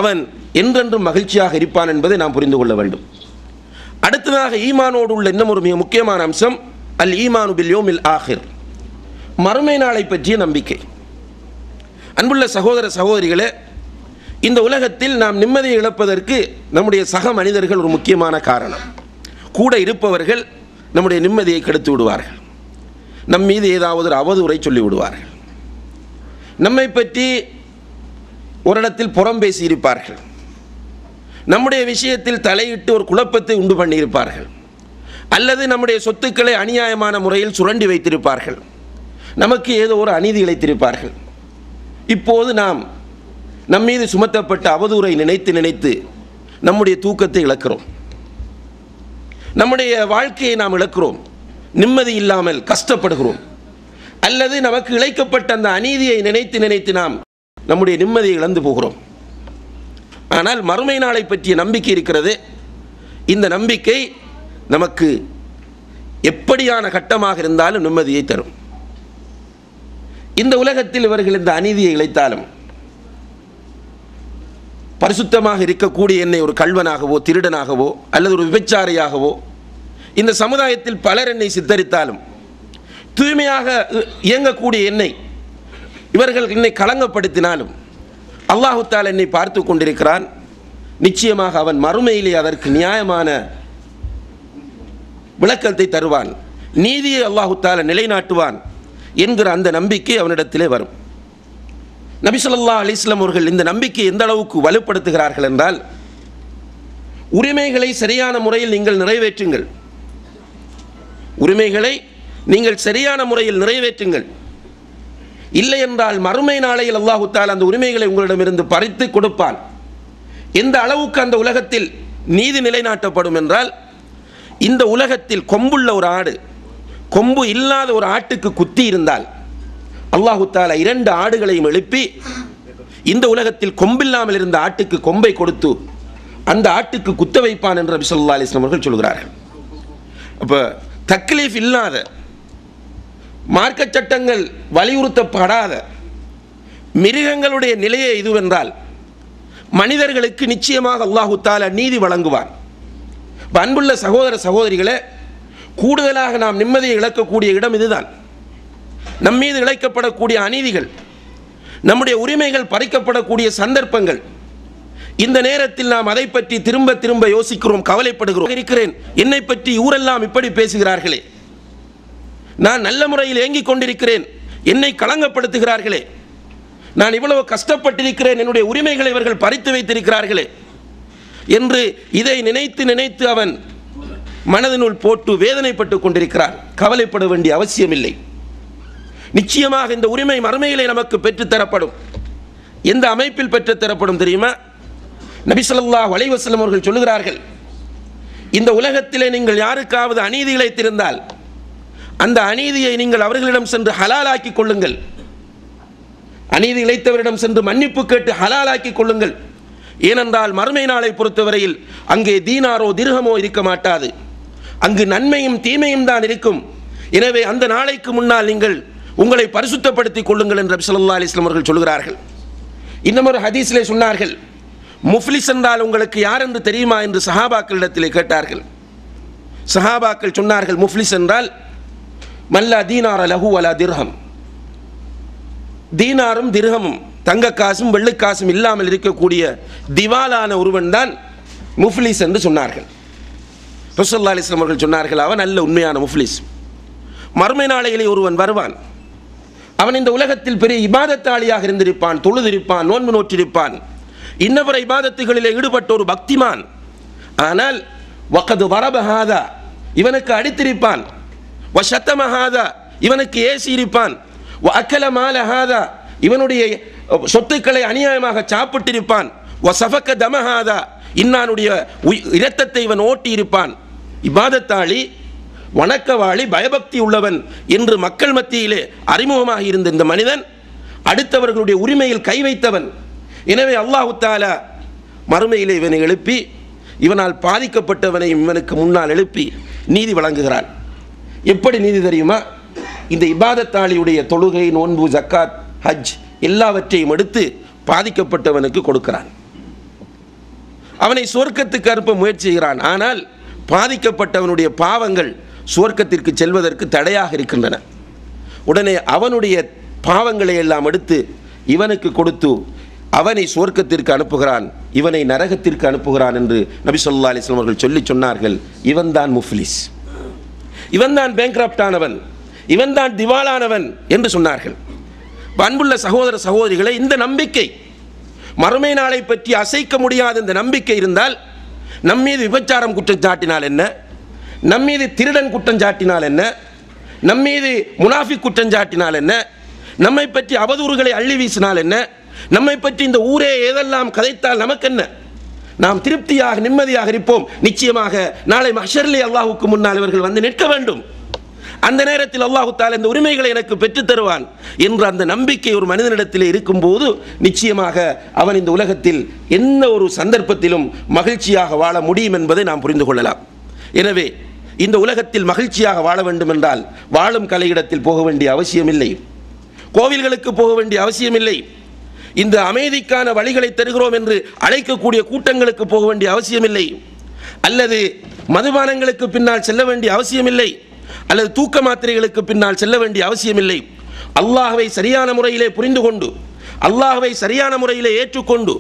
அவன் என்றென்றும் மகிழ்ச்சியாக இருப்பான் என்பதை நாம் புரிந்து கொள்ள வேண்டும். அடுத்ததாக ஈமானோடு உள்ள இன்னும் ஒரு மிக முக்கியமான அம்சம் அல் ஈமானு பில் யௌமில் ஆஹிர், மறுமை நாளை பற்றிய நம்பிக்கை. அன்புள்ள சகோதர சகோதரிகளே, இந்த உலகத்தில் நாம் நிம்மதியை இழப்பதற்கு நம்முடைய சக மனிதர்கள் ஒரு முக்கியமான காரணம். கூட இருப்பவர்கள் நம்முடைய நிம்மதியை கெடுத்து விடுவார்கள். நம் மீது ஏதாவது ஒரு அவதூறை சொல்லி விடுவார்கள். நம்மை பற்றி ஒரு இடத்தில் புறம் பேசி இருப்பார்கள். நம்முடைய விஷயத்தில் தலையிட்டு ஒரு குழப்பத்தை உண்டு பண்ணியிருப்பார்கள். அல்லது நம்முடைய சொத்துக்களை அநியாயமான முறையில் சுரண்டி வைத்திருப்பார்கள். நமக்கு ஏதோ ஒரு அநீதி இழைத்திருப்பார்கள். இப்போது நாம் நம் மீது சுமத்தப்பட்ட அவதூறை நினைத்து நினைத்து நம்முடைய தூக்கத்தை இழக்கிறோம். நம்முடைய வாழ்க்கையை நாம் இழக்கிறோம். நிம்மதி இல்லாமல் கஷ்டப்படுகிறோம். அல்லது நமக்கு இழைக்கப்பட்ட அந்த அநீதியை நினைத்து நினைத்து நாம் நம்முடைய நிம்மதியை இழந்து போகிறோம். ஆனால் மறுமை நாளை பற்றிய நம்பிக்கை இருக்கிறது. இந்த நம்பிக்கை நமக்கு எப்படியான கட்டமாக இருந்தாலும் நிம்மதியை தரும். இந்த உலகத்தில் இவர்கள் இந்த அநீதியை இழைத்தாலும், பரிசுத்தமாக இருக்கக்கூடிய என்னை ஒரு கள்வனாகவோ, திருடனாகவோ, அல்லது ஒரு விபச்சாரியாகவோ இந்த சமுதாயத்தில் பலர் என்னை சித்தரித்தாலும், தூய்மையாக இயங்கக்கூடிய இவர்கள் என்னை களங்கப்படுத்தினாலும், அல்லாஹு தஆலா என்னை பார்த்து கொண்டிருக்கிறான். நிச்சயமாக அவன் மறுமையிலே அதற்கு நியாயமான விளக்கத்தை தருவான். நீதியை அல்லாஹு தஆலா நிலைநாட்டுவான் என்கிற அந்த நம்பிக்கை அவனிடத்திலே வரும். நபி ஸல்லல்லாஹு அலைஹி வஸல்லம் அவர்கள் இந்த நம்பிக்கையை எந்த அளவுக்கு வலுப்படுத்துகிறார்கள் என்றால், உரிமைகளை சரியான முறையில் நீங்கள் நிறைவேற்றுங்கள். உரிமைகளை நீங்கள் சரியான முறையில் நிறைவேற்றுங்கள். இல்லை என்றால் மறுமை நாளையில் அல்லாஹு தஆலா அந்த உரிமைகளை உங்களிடமிருந்து பறித்து கொடுப்பான். எந்த அளவுக்கு அந்த உலகத்தில் நீதி நிலைநாட்டப்படும் என்றால், இந்த உலகத்தில் கொம்புள்ள ஒரு ஆடு கொம்பு இல்லாத ஒரு ஆட்டுக்கு குத்தி இருந்தால், அல்லாஹு தஆலா 2 ஆடுகளையும் எழுப்பி இந்த உலகத்தில் கொம்பில்லாமல் இருந்த ஆட்டுக்கு கொம்பை கொடுத்து அந்த ஆட்டுக்கு குத்த வைப்பான் என்று நபி ஸல்லல்லாஹு அலைஹி வஸல்லம் அவர்கள் சொல்கிறார்கள். அப்போ தக்லீஃப் இல்லாத, மார்க்க சட்டங்கள் வலியுறுத்தப்படாத மிருகங்களுடைய நிலையை இதுவென்றால், மனிதர்களுக்கு நிச்சயமாக அல்லாஹு தஆலா நீதி வழங்குவான். அன்புள்ள சகோதர சகோதரிகளே, கூடுதலாக நாம் நிம்மதியை இழக்கக்கூடிய இடம் இதுதான். நம்மீது இழைக்கப்படக்கூடிய அநீதிகள், நம்முடைய உரிமைகள் பறிக்கப்படக்கூடிய சந்தர்ப்பங்கள். இந்த நேரத்தில் நாம் அதை பற்றி திரும்ப திரும்ப யோசிக்கிறோம், கவலைப்படுகிறோம். இருக்கிறேன், என்னை பற்றி ஊரெல்லாம் இப்படி பேசுகிறார்களே, நான் நல்ல முறையில் ஏங்கிக் கொண்டிருக்கிறேன், என்னை களங்கப்படுத்துகிறார்களே, நான் இவ்வளவு கஷ்டப்பட்டிருக்கிறேன், என்னுடைய உரிமைகளை இவர்கள் பறித்து வைத்திருக்கிறார்களே என்று இதை நினைத்து நினைத்து அவன் மனதினுள் போட்டு வேதனைப்பட்டு கொண்டிருக்கிறான். கவலைப்பட வேண்டிய அவசியமில்லை. நிச்சயமாக இந்த உரிமை மறுமையிலே நமக்கு பெற்றுத்தரப்படும். எந்த அமைப்பில் பெற்றுத்தரப்படும் தெரியுமா? நபி ஸல்லல்லாஹு அலைஹி வஸல்லம் அவர்கள் சொல்லுகிறார்கள், இந்த உலகத்திலே நீங்கள் யாருக்காவது அநீதி இழைத்திருந்தால் அந்த அநீதியை நீங்கள் அவர்களிடம் சென்று ஹலாலாக்கி கொள்ளுங்கள். அநீதி இழைத்தவரிடம் சென்று மன்னிப்பு கேட்டு ஹலாலாக்கி கொள்ளுங்கள். ஏனென்றால் மறுமை நாளை பொறுத்தவரையில் அங்கே தீனாரோ திர்ஹமோ இருக்க மாட்டாது, அங்கு நன்மையும் தீமையும் தான் இருக்கும். எனவே அந்த நாளைக்கு முன்னால் நீங்கள் உங்களை பரிசுத்தப்படுத்திக் கொள்ளுங்கள் என்று நபி ஸல்லல்லாஹு அலைஹி வஸல்லம் அவர்கள் சொல்கிறார்கள். இன்னும் ஒரு ஹதீஸிலே சொன்னார்கள், முஃப்லிஸ் என்றால் உங்களுக்கு யார் என்று தெரியுமா என்று சஹாபாக்களிடத்திலே கேட்டார்கள். சஹாபாக்கள் சொன்னார்கள், முஃப்லிஸ் என்றால் மல்லா தீனார லஹு வலா திர்ஹம், தீனாரும் திர்ஹமும் தங்க காசும் வெள்ளிக்காசும் இல்லாமல் இருக்கக்கூடிய திவாலான ஒருவன் தான் முஃப்லிஸ் என்று சொன்னார்கள். ரசூலுல்லாஹி அலைஹி வஸல்லம் அவர்கள் சொன்னார்கள், அவன் நல்ல உண்மையான முஃப்லிஸ். மறுமை நாளையிலே ஒருவன் வருவான், அவன் இந்த உலகத்தில் பெரிய இபாதத்தாளியாக இருந்திருப்பான், தொழுதிருப்பான், நோன்பு நோற்றிருப்பான், இன்னவர இபாதத்துகளிலே ஈடுபட்ட ஒரு பக்திமான். ஆனால் வகது வரபஹாதா, இவனுக்கு அடித்திருப்பான், வஷத்தமஹாதா, இவனுக்கு ஏசி இருப்பான், வஅக்கல மாலஹாதா, இவனுடைய சொத்துக்களை அநியாயமாக சாப்பிட்டிருப்பான், வசஃபக தமஹாதா, இன்னானுடைய இரத்தத்தை இவன் ஓட்டி இருப்பான். இபாதத்தாளி, வணக்கவாளி, பயபக்தி உள்ளவன் என்று மக்கள் மத்தியிலே அறிமுகமாக இருந்த இந்த மனிதன் அடுத்தவர்களுடைய உரிமையில் கை வைத்தவன். எனவே அல்லாஹு தஆலா மறுமையிலே இவனை எழுப்பி இவனால் பாதிக்கப்பட்டவனை இவனுக்கு முன்னால் எழுப்பி நீதி வழங்குகிறான். எப்படி நீதி தெரியுமா? இந்த இபாதத்தாளியுடைய தொழுகை, நோன்பு, ஜக்காத், ஹஜ் எல்லாவற்றையும் எடுத்து பாதிக்கப்பட்டவனுக்கு கொடுக்கிறான். அவனை சுவர்க்கத்துக்கு அனுப்ப முயற்சி செய்கிறான். ஆனால் பாதிக்கப்பட்டவனுடைய பாவங்கள் சுவர்க்கத்திற்கு செல்வதற்கு தடையாக இருக்கின்றன. உடனே அவனுடைய பாவங்களை எல்லாம் எடுத்து இவனுக்கு கொடுத்து அவனை சுவர்க்கத்திற்கு அனுப்புகிறான், இவனை நரகத்திற்கு அனுப்புகிறான் என்று நபி ஸல்லல்லாஹு அலைஹி வஸல்லம் அவர்கள் சொல்லி சொன்னார்கள். இவன்தான் முஃப்லிஸ், இவன்தான் பேங்க்ரப்ட் ஆனவன், இவன்தான் திவாலானவன் என்று சொன்னார்கள். அன்புள்ள சகோதர சகோதரிகளை, இந்த நம்பிக்கை, மறுமை நாளை பற்றி அசைக்க முடியாத இந்த நம்பிக்கை இருந்தால் நம்மீது விபச்சாரம் குற்றம் சாட்டினால் என்ன, நம்மீது திருடன் குற்றம் சாட்டினால் என்ன, நம்மீது முனாஃபிக் குற்றம் சாட்டினால் என்ன, நம்மை பற்றி அவதூறுகளை அள்ளி வீசினால் என்ன, நம்மை பற்றி இந்த ஊரே ஏதெல்லாம் கதைத்தால் நமக்கென்ன? நாம் திருப்தியாக நிம்மதியாக இருப்போம். நிச்சயமாக நாளை மஹ்ஷரிலே அல்லாஹ்வுக்கு முன்னால் இவர்கள் வந்து நிற்க வேண்டும். அந்த நேரத்தில் அல்லாஹ் தஆலா இந்த உரிமைகளை எனக்கு பெற்றுத் தருவான் என்ற அந்த நம்பிக்கை ஒரு மனிதனிடத்தில் இருக்கும்போது நிச்சயமாக அவன் இந்த உலகத்தில் என்ன ஒரு சந்தர்ப்பத்திலும் மகிழ்ச்சியாக வாழ முடியும் என்பதை நாம் புரிந்து கொள்ளலாம். எனவே இந்த உலகத்தில் மகிழ்ச்சியாக வாழ வேண்டும் என்றால் வாழும் கலையிடத்தில் போக வேண்டிய அவசியமில்லை, கோவில்களுக்கு போக வேண்டிய அவசியமில்லை, இந்த அமைதிக்கான வழிகளை தருகிறோம் என்று அழைக்கக்கூடிய கூட்டங்களுக்கு போக வேண்டிய அவசியமில்லை, அல்லது மதுபானங்களுக்கு பின்னால் செல்ல வேண்டிய அவசியமில்லை, அல்லது தூக்க மாத்திரைகளுக்கு பின்னால் செல்ல வேண்டிய அவசியமில்லை. அல்லாஹ்வை சரியான முறையிலே புரிந்து கொண்டு, அல்லாஹ்வை சரியான முறையிலே ஏற்றுக்கொண்டு,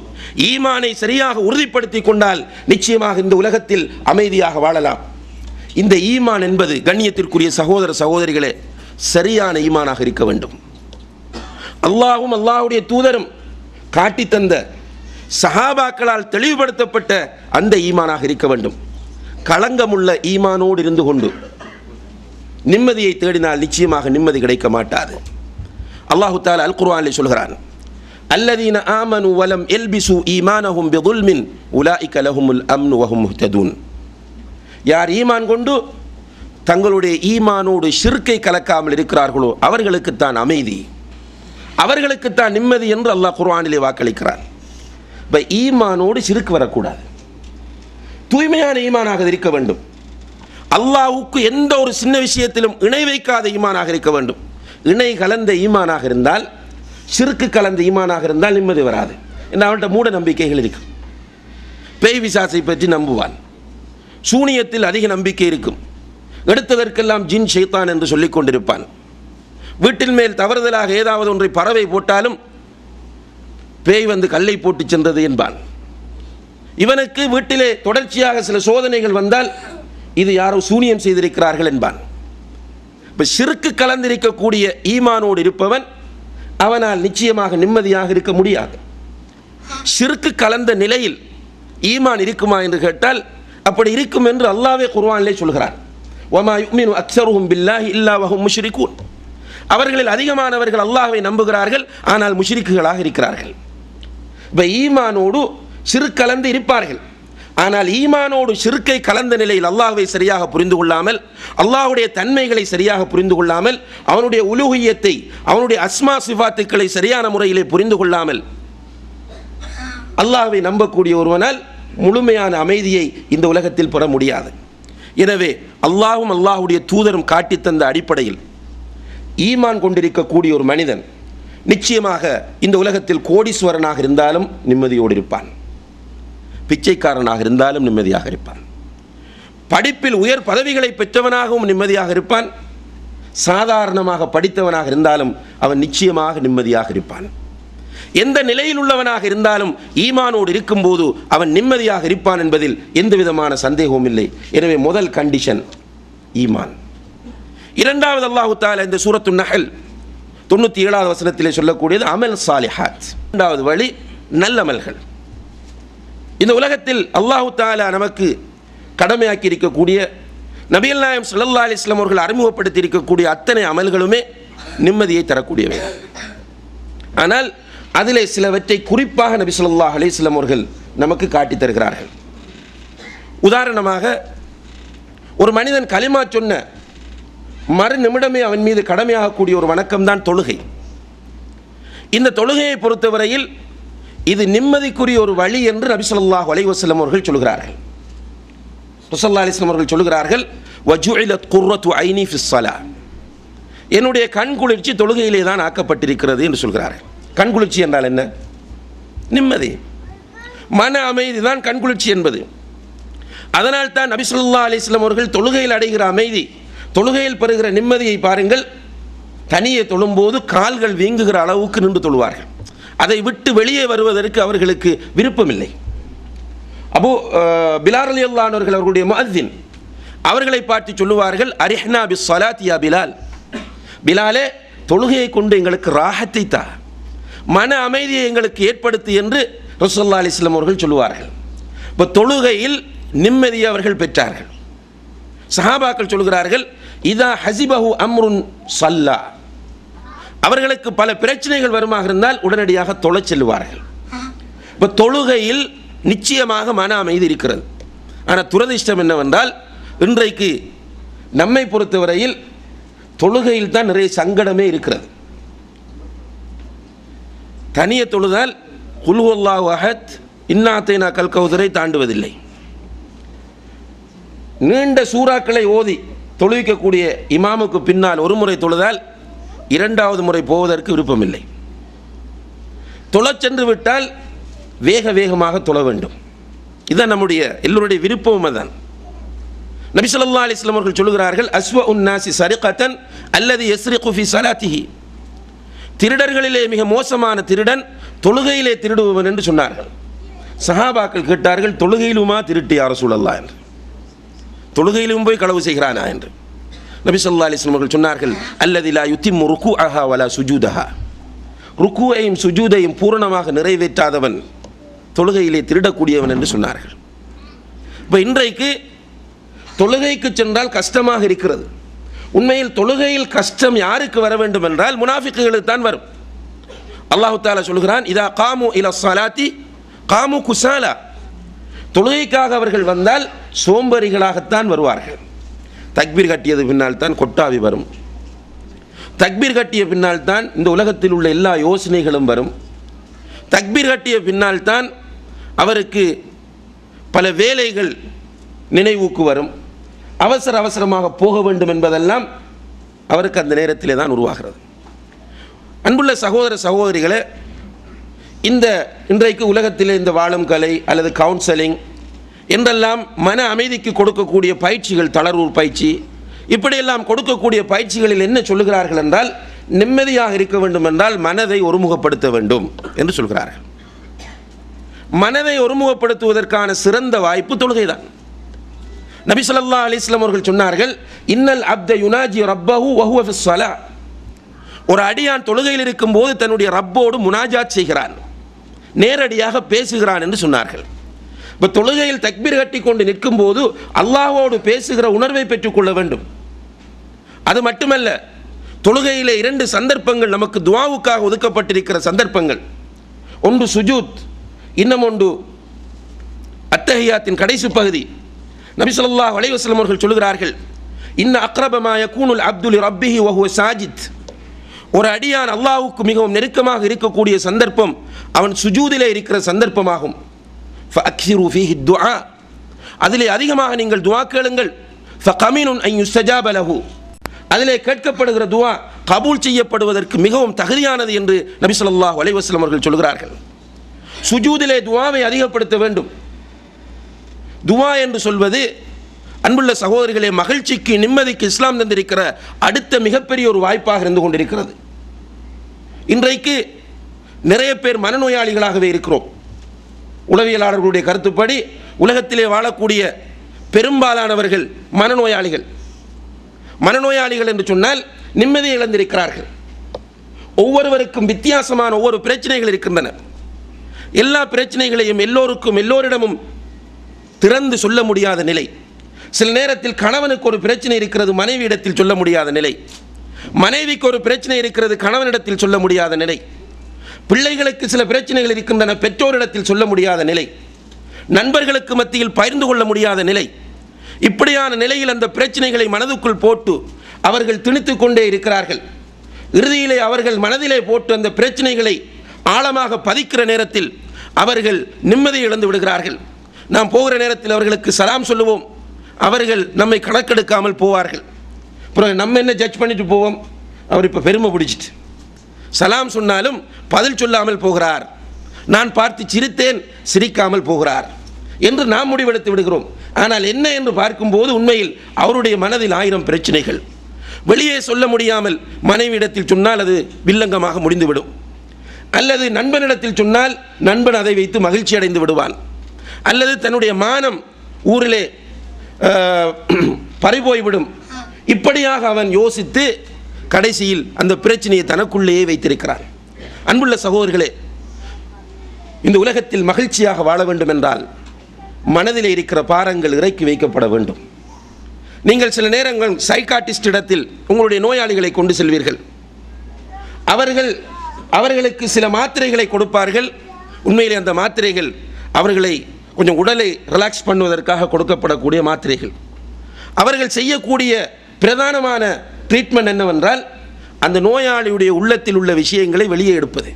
ஈமானை சரியாக உறுதிப்படுத்தி கொண்டால் நிச்சயமாக இந்த உலகத்தில் அமைதியாக வாழலாம். இந்த ஈமான் என்பது கண்ணியத்திற்குரிய சகோதர சகோதரிகளே சரியான ஈமானாக இருக்க வேண்டும். அல்லாஹ்வும் அல்லாஹ்வுடைய தூதரும் காட்டி தந்த சஹாபாக்களால் தெளிவுபடுத்தப்பட்ட அந்த ஈமானாக இருக்க வேண்டும். களங்கமுள்ள ஈமானோடு இருந்து கொண்டு நிம்மதியை தேடினால் நிச்சயமாக நிம்மதி கிடைக்க மாட்டாது. அல்லாஹு தஆலா அல் குர்ஆனில் சொல்கிறான், அல்லதீன ஆமனு வலம் எல்பிசு ஈமானஹும் பிதுல்மின் உலாயிக லஹுமுல் அம்னு வஹும் முஹ்ததூன். யார் ஈமான் கொண்டு தங்களுடைய ஈமானோடு ஷிர்க்கை கலக்காமல் இருக்கிறார்களோ அவர்களுக்குத்தான் அமைதி, அவர்களுக்குத்தான் நிம்மதி என்று அல்லாஹ் குர்ஆனிலே வாக்களிக்கிறான். இப்போ ஈமானோடு ஷிர்க் வரக்கூடாது, தூய்மையான ஈமானாக இருக்க வேண்டும். அல்லாஹ்வுக்கு எந்த ஒரு சின்ன விஷயத்திலும் இணை வைக்காத ஈமானாக இருக்க வேண்டும். இணை கலந்த ஈமானாக இருந்தால், ஷிர்க்கு கலந்த ஈமானாக இருந்தால் நிம்மதி வராது. என்ன, அவன்கிட்ட மூட நம்பிக்கைகள் இருக்கும். பேய் பிசாசை பற்றி நம்புவான், சூனியத்தில் அதிக நம்பிக்கை இருக்கும், எடுத்ததற்கெல்லாம் ஜின் ஷைத்தான் என்று சொல்லிக் கொண்டிருப்பான். வீட்டின் மேல் தவறுதலாக ஏதாவது ஒன்றை பறவை போட்டாலும் பேய் வந்து கல்லை போட்டு சென்றது என்பான். இவனுக்கு வீட்டிலே தொடர்ச்சியாக சில சோதனைகள் வந்தால் இது யாரோ சூனியம் செய்திருக்கிறார்கள் என்பான். இப்போ ஷிர்க்கு கலந்திருக்கக்கூடிய ஈமானோடு இருப்பவன் அவனால் நிச்சயமாக நிம்மதியாக இருக்க முடியாது. ஷிர்க்கு கலந்த நிலையில் ஈமான் இருக்குமா என்று கேட்டால் அப்படி இருக்கும் என்று அல்லாஹ்வே குர்ஆனிலே சொல்கிறான். வமா யுமினு அக்ஸருஹும் பில்லாஹி இல்லா வஹும் முஷ்ரிகூன். அவர்களில் அதிகமானவர்கள் அல்லாஹ்வை நம்புகிறார்கள், ஆனால் முஷ்ரிக்குகளாக இருக்கிறார்கள். இப்போ ஈமானோடு ஷிர்க் கலந்து இருப்பார்கள். ஆனால் ஈமானோடு ஷிர்க்கை கலந்த நிலையில் அல்லாஹ்வை சரியாக புரிந்து கொள்ளாமல், அல்லாஹ்வுடைய தன்மைகளை சரியாக புரிந்து கொள்ளாமல், அவனுடைய உலூஹியத்தை, அவனுடைய அஸ்மா சிஃபாத்துக்களை சரியான முறையிலே புரிந்து கொள்ளாமல் அல்லாஹ்வை நம்பக்கூடிய ஒருவனால் முழுமையான அமைதியை இந்த உலகத்தில் பெற முடியாது. எனவே அல்லாஹ்வும் அல்லாஹ்வுடைய தூதரும் காட்டித்தந்த அடிப்படையில் ஈமான் கொண்டிருக்கக்கூடிய ஒரு மனிதன் நிச்சயமாக இந்த உலகத்தில் கோடீஸ்வரனாக இருந்தாலும் நிம்மதியோடு இருப்பான், பிச்சைக்காரனாக இருந்தாலும் நிம்மதியாக இருப்பான், படிப்பில் உயர் பதவிகளை பெற்றவனாகவும் நிம்மதியாக இருப்பான், சாதாரணமாக படித்தவனாக இருந்தாலும் அவன் நிச்சயமாக நிம்மதியாக இருப்பான். எந்த நிலையில் உள்ளவனாக இருந்தாலும் ஈமானோடு இருக்கும்போது அவன் நிம்மதியாக இருப்பான் என்பதில் எந்த விதமான சந்தேகமும் இல்லை. எனவே முதல் கண்டிஷன் ஈமான். இரண்டாவது அல்லாஹ் தஆலா இந்த சூரத்து நஹல் 97வது வசனத்திலே சொல்லக்கூடியது அமல் சாலிஹாத். இரண்டாவது வழி நல்லமல்கள். இந்த உலகத்தில் அல்லாஹ் தஆலா நமக்கு கடமையாக்கி இருக்கக்கூடிய, நபிகள் நாயகம் ஸல்லல்லாஹு அலைஹி வஸல்லம் அவர்கள் அறிமுகப்படுத்தி இருக்கக்கூடிய அத்தனை அமல்களுமே நிம்மதியை தரக்கூடியவை. ஆனால் அதிலே சிலவற்றை குறிப்பாக நபி ஸல்லல்லாஹு அலைஹி வஸல்லம் அவர்கள் நமக்கு காட்டித் தருகிறார்கள். உதாரணமாக, ஒரு மனிதன் கலிமா சொன்ன மறு நிமிடமே அவன் மீது கடமையாகக்கூடிய ஒரு வணக்கம்தான் தொழுகை. இந்த தொழுகையை பொறுத்தவரையில் இது நிம்மதிக்குரிய ஒரு வழி என்று நபி ஸல்லல்லாஹு அலைஹி வஸல்லம் அவர்கள் சொல்கிறார்கள். ஸல்லல்லாஹு அலைஹி வஸல்லம் அவர்கள் சொல்கிறார்கள், வஜுஇலத் குர்ரத்து ஐனி ஃபிஸ் ஸலாத், என்னுடைய கண் குளிர்ச்சி தொழுகையிலே தான் ஆக்கப்பட்டிருக்கிறது என்று சொல்கிறார்கள். கண் குளிர்ச்சி என்றால் என்ன? நிம்மதி, மன அமைதி தான் கண் குளிர்ச்சி என்பது. அதனால் தான் நபி ஸல்லல்லாஹு அலைஹி வஸல்லம் அவர்கள் தொழுகையில் அடைகிற அமைதி, தொழுகையில் பெறுகிற நிம்மதியை பாருங்கள். தனியே தொழும்போது கால்கள் வீங்குகிற அளவுக்கு நின்று தொழுவார்கள். அதை விட்டு வெளியே வருவதற்கு அவர்களுக்கு விருப்பமில்லை. பிலால் ரலியல்லாஹு அன்ஹு அவர்களுடைய முஅத்தின் அவர்களை பார்த்து சொல்லுவார்கள், அரிஹ்னா பிஸ் ஸலாத் யா பிலால், பிலாலே தொழுகையை கொண்டு எங்களுக்கு ராஹத்தை தா, மன அமைதியை எங்களுக்கு ஏற்படுத்தி என்று ரசூலுல்லாஹி அலைஹி வஸல்லம் அவர்கள் சொல்லுவார்கள். இப்போ தொழுகையில் நிம்மதியை அவர்கள் பெற்றார்கள். சஹாபாக்கள் சொல்கிறார்கள், இதா ஹசிபஹு அம்ருன் ஸல்லா, அவர்களுக்கு பல பிரச்சனைகள் வருமாக இருந்தால் உடனடியாக தொழச் செல்வார்கள். இப்போ தொழுகையில் நிச்சயமாக மன அமைதி இருக்கிறது. ஆனால் துரதிர்ஷ்டம் என்னவென்றால், இன்றைக்கு நம்மை பொறுத்தவரையில் தொழுகையில் தான் நிறைய சங்கடமே இருக்கிறது. தனியே தொழுதால் குல் ஹுவல்லாஹு அஹத், இன்னா அத்தைனா கல் கௌதரை தாண்டுவதில்லை. நீண்ட சூறாக்களை ஓதி தொழுவிக்கக்கூடிய இமாமுக்கு பின்னால் ஒரு முறை தொழுதால் இரண்டாவது முறை போவதற்கு விருப்பமில்லை. தொழச் சென்று விட்டால் வேகமாக தொழ வேண்டும். இதுதான் நம்முடைய எல்லோருடைய விருப்பமும். தான் நபி ஸல்லல்லாஹு அலைஹி வஸல்லம் அவர்கள் சொல்கிறார்கள், அஸ்வஉன் நாஸி சரிகத்தன் அல்லதி யஸ்ரிகு ஃபி ஸலாத்திஹி, திருடர்களிலே மிக மோசமான திருடன் தொழுகையிலே திருடுபவன் என்று சொன்னார்கள். சஹாபாக்கள் கேட்டார்கள், தொழுகையிலுமா திருட்டு யா ரசூலல்லாஹ் என்று, தொழுகையிலும் போய் களவு செய்கிறானா என்று. நபி ஸல்லல்லாஹு அலைஹி வஸல்லம் அவர்கள் சொன்னார்கள், அல்லதி லா யுத்திம்மு ருக்கூஅஹா வலா சுஜூதஹா, ருக்கூவையும் சுஜூதையும் பூரணமாக நிறைவேற்றாதவன் தொழுகையிலே திருடக்கூடியவன் என்று சொன்னார்கள். இப்போ இன்றைக்கு தொழுகைக்கு சென்றால் கஷ்டமாக இருக்கிறது. உண்மையில் தொழுகையில் கஷ்டம் யாருக்கு வர வேண்டும் என்றால் முனாஃபிக்குகளுக்கு தான் வரும். அல்லாஹ் தஆலா சொல்கிறான், இதா காமு இலா ஸலாத்தி காமு குஸாலா, தொழுகைக்காக அவர்கள் வந்தால் சோம்பரிகளாகத்தான் வருவார்கள். தக்பீர் கட்டியது பின்னால் தான் கொட்டாவி வரும், தக்பீர் கட்டிய பின்னால் தான் இந்த உலகத்தில் உள்ள எல்லா யோசனைகளும் வரும், தக்பீர் கட்டிய பின்னால் தான் அவருக்கு பல வேலைகள் நினைவுக்கு வரும், அவசரமாக போக வேண்டும் என்பதெல்லாம் அவருக்கு அந்த நேரத்திலே தான் உருவாகிறது. அன்புள்ள சகோதர சகோதரிகளே, இன்றைக்கு உலகத்திலே இந்த வாழும் கலை அல்லது கவுன்சலிங் என்றெல்லாம் மன அமைதிக்கு கொடுக்கக்கூடிய பயிற்சிகள், தளர்வு பயிற்சி, இப்படியெல்லாம் கொடுக்கக்கூடிய பயிற்சிகளில் என்ன சொல்லுகிறார்கள் என்றால், நிம்மதியாக இருக்க வேண்டும் என்றால் மனதை ஒருமுகப்படுத்த வேண்டும் என்று சொல்கிறார்கள். மனதை ஒருமுகப்படுத்துவதற்கான சிறந்த வாய்ப்பு தொழுகைதான். நபி ஸல்லல்லாஹு அலைஹி வஸல்லம் அவர்கள் சொன்னார்கள், இன்னல் அப்த யுனாஜி ரப்பஹு வஹுவ ஃபிஸ் ஸலா, ஒரு அடியான் தொழுகையில் இருக்கும்போது தன்னுடைய ரப்போடு முனாஜாத் செய்கிறான், நேரடியாக பேசுகிறான் என்று சொன்னார்கள். இப்போ தொழுகையில் தக்பீர் கட்டி கொண்டு நிற்கும் போது அல்லாஹ்வோடு பேசுகிற உணர்வை பெற்றுக்கொள்ள வேண்டும். அது மட்டுமல்ல, தொழுகையிலே 2 சந்தர்ப்பங்கள் நமக்கு துஆவுக்காக ஒதுக்கப்பட்டிருக்கிற சந்தர்ப்பங்கள். ஒன்று சுஜூத், இன்னும் ஒன்று அத்தஹியாத்தின் கடைசி பகுதி நபி ஸல்லல்லாஹு அலைஹி வஸல்லம் அவர்கள் சொல்கிறார்கள், இன்ன அக்ரப மா யகூனுல் அப்து லிரப்பிஹி வஹுவ சாஜித். ஒரு அடியான் அல்லாஹ்வுக்கு மிகவும் நெருக்கமாக இருக்கக்கூடிய சந்தர்ப்பம் அவன் சுஜூதிலே இருக்கிற சந்தர்ப்பமாகும். ஃபஅக்ஸிரு ஃபீஹி துஆ, அதிலே அதிகமாக நீங்கள் துஆ கேளுங்கள். ஃபகமினுன் அன் யுஸ்தஜாப லஹு, அதிலே கேட்கப்படுகிற துஆ கபூல் செய்யப்படுவதற்கு மிகவும் தகுதியானது என்று நபி ஸல்லல்லாஹு அலைஹி வஸல்லம் அவர்கள் சொல்கிறார்கள். சுஜூதிலே துஆவை அதிகப்படுத்த வேண்டும். துஆ என்று சொல்வது அன்புள்ள சகோதரிகளே, மகிழ்ச்சிக்கு நிம்மதிக்கு இஸ்லாம் தந்திருக்கிற அடுத்த மிகப்பெரிய ஒரு வாய்ப்பாக இருந்து கொண்டிருக்கிறது. இன்றைக்கு நிறைய பேர் மனநோயாளிகளாகவே இருக்கிறோம். உளவியலாளர்களுடைய கருத்துப்படி உலகத்திலே வாழக்கூடிய பெரும்பாலானவர்கள் மனநோயாளிகள். மனநோயாளிகள் என்று சொன்னால் நிம்மதியை இழந்திருக்கிறார்கள். ஒவ்வொருவருக்கும் வித்தியாசமான ஒவ்வொரு பிரச்சனைகள் இருக்கின்றன. எல்லா பிரச்சனைகளையும் எல்லோரிடமும் திறந்து சொல்ல முடியாத நிலை. சில நேரத்தில் கணவனுக்கு ஒரு பிரச்சனை இருக்கிறது, மனைவியிடத்தில் சொல்ல முடியாத நிலை. மனைவிக்கு ஒரு பிரச்சனை இருக்கிறது, கணவனிடத்தில் சொல்ல முடியாத நிலை. பிள்ளைகளுக்கு சில பிரச்சனைகள் இருக்கின்றன, பெற்றோரிடத்தில் சொல்ல முடியாத நிலை. நண்பர்களுக்கு மத்தியில் பகிர்ந்து கொள்ள முடியாத நிலை. இப்படியான நிலையில் அந்த பிரச்சனைகளை மனதுக்குள் போட்டு அவர்கள் திணித்து கொண்டே இருக்கிறார்கள். இறுதியிலே அவர்கள் மனதிலே போட்டு அந்த பிரச்சனைகளை ஆழமாக பதிக்கிற நேரத்தில் அவர்கள் நிம்மதியை இழந்து விடுகிறார்கள். நாம் போகிற நேரத்தில் அவர்களுக்கு சலாம் சொல்லுவோம், அவர்கள் நம்மை கணக்கெடுக்காமல் போவார்கள். அப்புறம் நம்ம என்ன ஜட்ஜ் பண்ணிட்டு போவோம், அவர் இப்போ பெருமை பிடிச்சிட்டு சலாம் சொன்னாலும் பதில் சொல்லாமல் போகிறார், நான் பார்த்து சிரித்தேன் சிரிக்காமல் போகிறார் என்று நாம் முடிவெடுத்து விடுகிறோம். ஆனால் என்ன என்று பார்க்கும்போது உண்மையில் அவருடைய மனதில் 1000 பிரச்சனைகள். வெளியே சொல்ல முடியாமல் மனைவியிடத்தில் சொன்னால் அது வில்லங்கமாக முடிந்துவிடும், அல்லது நண்பனிடத்தில் சொன்னால் நண்பன் அதை வைத்து மகிழ்ச்சி அடைந்து விடுவான், அல்லது தன்னுடைய மானம் ஊரிலே பறிபோய்விடும். இப்படியாக அவன் யோசித்து கடைசியில் அந்த பிரச்சனையை தனக்குள்ளேயே வைத்திருக்கிறான். அன்புள்ள சகோதரர்களே, இந்த உலகத்தில் மகிழ்ச்சியாக வாழ வேண்டும் என்றால் மனதிலே இருக்கிற பாரங்கள் இறக்கி வைக்கப்பட வேண்டும். நீங்கள் சில நேரங்கள் சைக்காட்டிஸ்ட் இடத்தில் உங்களுடைய நோயாளிகளை கொண்டு செல்வீர்கள். அவர்களுக்கு சில மாத்திரைகளை கொடுப்பார்கள். உண்மையிலே அந்த மாத்திரைகள் அவர்களை கொஞ்சம் உடலை ரிலாக்ஸ் பண்ணுவதற்காக கொடுக்கப்படக்கூடிய மாத்திரைகள். அவர்கள் செய்யக்கூடிய பிரதானமான ட்ரீட்மெண்ட் என்னவென்றால் அந்த நோயாளியுடைய உள்ளத்தில் உள்ள விஷயங்களை வெளியே எடுப்பது.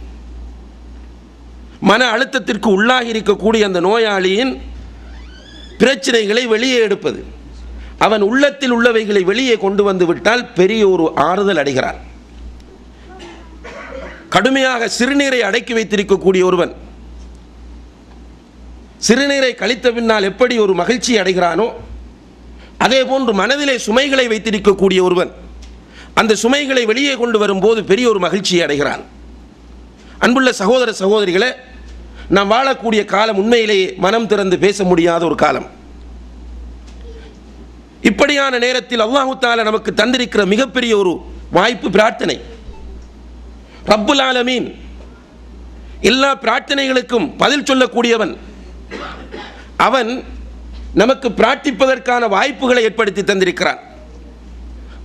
மன அழுத்தத்திற்கு உள்ளாகி இருக்கக்கூடிய அந்த நோயாளியின் பிரச்சனைகளை வெளியே எடுப்பது. அவன் உள்ளத்தில் உள்ளவைகளை வெளியே கொண்டு வந்து விட்டால் பெரிய ஒரு ஆறுதல் அடைகிறான். கடுமையாக சிறுநீரை அடக்கி வைத்திருக்கக்கூடிய ஒருவன் சிறுநீரை கழித்த பின்னால் எப்படி ஒரு மகிழ்ச்சி அடைகிறானோ அதே போன்று மனதிலே சுமைகளை வைத்திருக்கக்கூடிய ஒருவன் அந்த சுமைகளை வெளியே கொண்டு வரும்போது பெரிய ஒரு மகிழ்ச்சியை அடைகிறான். அன்புள்ள சகோதர சகோதரிகளே, நாம் வாழக்கூடிய காலம் உண்மையிலேயே மனம் திறந்து பேச முடியாத ஒரு காலம். இப்படியான நேரத்தில் அல்லாஹ் தஆலா நமக்கு தந்திருக்கிற மிகப்பெரிய ஒரு வாய்ப்பு பிரார்த்தனை. ரப்புல் ஆலமீன் எல்லா பிரார்த்தனைகளுக்கும் பதில் சொல்லக்கூடியவன். அவன் நமக்கு பிரார்த்திப்பதற்கான வாய்ப்புகளை ஏற்படுத்தி தந்திருக்கிறான்.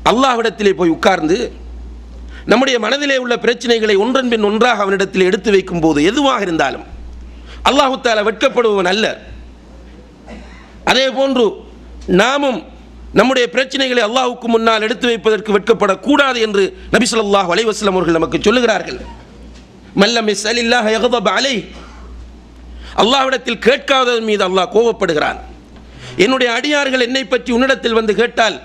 அல்லாஹ்விடத்திலே போய் உட்கார்ந்து நம்முடைய மனதிலே உள்ள பிரச்சனைகளை ஒன்றன் பின் ஒன்றாக அவனிடத்தில் எடுத்து வைக்கும் போது எதுவாக இருந்தாலும் அல்லாஹ் தஆலா வெட்கப்படுபவன் அல்ல. அதே போன்று நாமும் நம்முடைய பிரச்சனைகளை அல்லாஹ்வுக்கு முன்னால் எடுத்து வைப்பதற்கு வெட்கப்படக்கூடாது என்று நபி ஸல்லல்லாஹு அலைஹி வஸல்லம் அவர்கள் நமக்கு சொல்லுகிறார்கள். மல்லம் யஸ்அலில்லாஹ யக்தப் அலைஹி, அல்லாஹ்விடத்தில் கேட்காததன் மீது அல்லாஹ் கோபப்படுகிறான். என்னுடைய அடியார்கள் என்னை பற்றி உன்னிடத்தில் வந்து கேட்டால்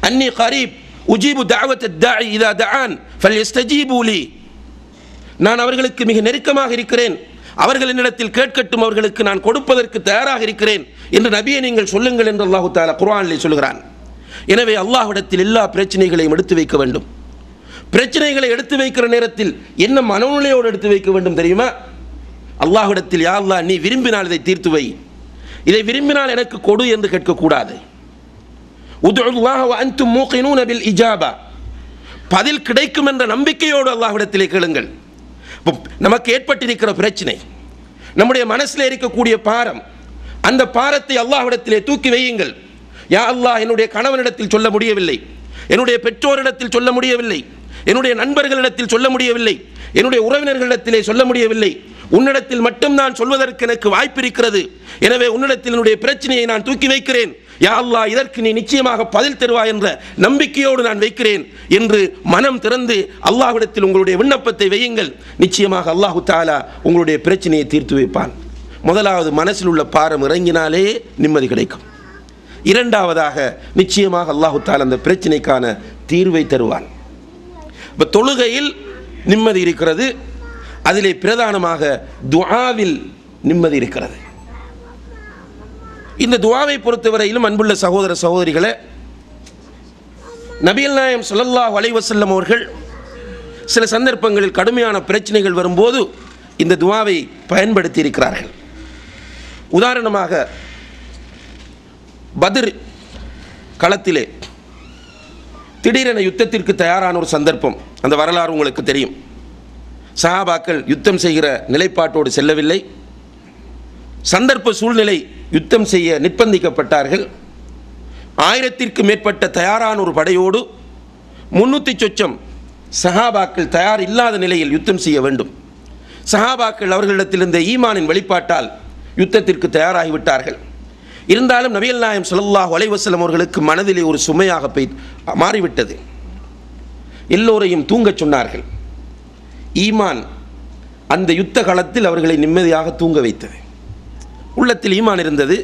அன்னி கரீப் உஜீபு தஅவத்தத் தாஇ இதா தஆன் ஃபல்யஸ்தஜீபு லி, நான் அவர்களுக்கு மிக நெருக்கமாக இருக்கிறேன், அவர்கள் என்னிடத்தில் கேட்கட்டும், அவர்களுக்கு நான் கொடுப்பதற்கு தயாராக இருக்கிறேன் என்று நபியை நீங்கள் சொல்லுங்கள் என்று அல்லாஹ் தஆலா குர்ஆனிலே சொல்கிறான். எனவே அல்லாஹ்விடத்தில் எல்லா பிரச்சனைகளையும் எடுத்து வைக்க வேண்டும். பிரச்சனைகளை எடுத்து வைக்கிற நேரத்தில் என்ன மனநிலையோடு எடுத்து வைக்க வேண்டும் தெரியுமா? அல்லாஹ்விடத்தில் யா அல்லாஹ் நீ விரும்பினால் இதை தீர்த்து வை, இதை விரும்பினால் எனக்கு கொடு என்று கேட்கக்கூடாது. உதுல்லாஹ வ அன்தும் மூகினூன பில் இஜாபா, பதில் கிடைக்கும் என்ற நம்பிக்கையோடு அல்லாஹ்விடத்திலே கேளுங்கள். நமக்கு ஏற்பட்டிருக்கிற பிரச்சனை, நம்முடைய மனசில் இருக்கக்கூடிய பாரம், அந்த பாரத்தை அல்லாஹ்விடத்திலே தூக்கி வையுங்கள். யா அல்லாஹ் என்னுடைய கணவனிடத்தில் சொல்ல முடியவில்லை, என்னுடைய பெற்றோரிடத்தில் சொல்ல முடியவில்லை, என்னுடைய நண்பர்களிடத்தில் சொல்ல முடியவில்லை, என்னுடைய உறவினர்களிடத்திலே சொல்ல முடியவில்லை, உன்னிடத்தில் மட்டும் நான் சொல்வதற்கு எனக்கு வாய்ப்பு இருக்கிறது. எனவே உன்னிடத்தில் என்னுடைய பிரச்சனையை நான் தூக்கி வைக்கிறேன். யா அல்லாஹ், இதற்கு நீ நிச்சயமாக பதில் தருவாய் என்ற நம்பிக்கையோடு நான் வைக்கிறேன் என்று மனம் திறந்து அல்லாஹ்விடத்தில் உங்களுடைய விண்ணப்பத்தை வையுங்கள். நிச்சயமாக அல்லாஹு தஆலா உங்களுடைய பிரச்சனையை தீர்த்து வைப்பான். முதலாவது, மனசில் உள்ள பாரம் இறங்கினாலே நிம்மதி கிடைக்கும். இரண்டாவதாக, நிச்சயமாக அல்லாஹு தஆலா அந்த பிரச்சனைக்கான தீர்வை தருவான். இப்போ தொழுகையில் நிம்மதி இருக்கிறது, அதிலே பிரதானமாக துஆவில் நிம்மதி இருக்கிறது. இந்த துஆவை பொறுத்தவரையிலும் அன்புள்ள சகோதர சகோதரிகளே, நபிகள் நாயகம் ஸல்லல்லாஹு அலைஹி வஸல்லம் அவர்கள் சில சந்தர்ப்பங்களில் கடுமையான பிரச்சனைகள் வரும்போது இந்த துஆவை பயன்படுத்தி இருக்கிறார்கள். உதாரணமாக பத்ர் களத்திலே திடீரென யுத்தத்திற்கு தயாரான ஒரு சந்தர்ப்பம், அந்த வரலாறு உங்களுக்கு தெரியும். சஹாபாக்கள் யுத்தம் செய்கிற நிலைப்பாட்டோடு செல்லவில்லை. சந்தர்ப்ப சூழ்நிலை யுத்தம் செய்ய நிர்பந்திக்கப்பட்டார்கள். 1000ற்கு மேற்பட்ட தயாரான ஒரு படையோடு 300 சொச்சம் சஹாபாக்கள் தயார் இல்லாத நிலையில் யுத்தம் செய்ய வேண்டும். சஹாபாக்கள் அவர்களிடத்தில் இருந்த ஈமானின் வெளிப்பாட்டால் யுத்தத்திற்கு தயாராகிவிட்டார்கள். இருந்தாலும் நபிகள் நாயகம் ஸல்லல்லாஹு அலைஹி வஸல்லம் அவர்களுக்கு மனதிலே ஒரு சுமையாக மாறிவிட்டது. எல்லோரையும் தூங்கச் சொன்னார்கள். ஈமான் அந்த யுத்த காலத்தில் அவர்களை நிம்மதியாக தூங்க வைத்தது. உள்ளத்தில் ஈமான் இருந்தது.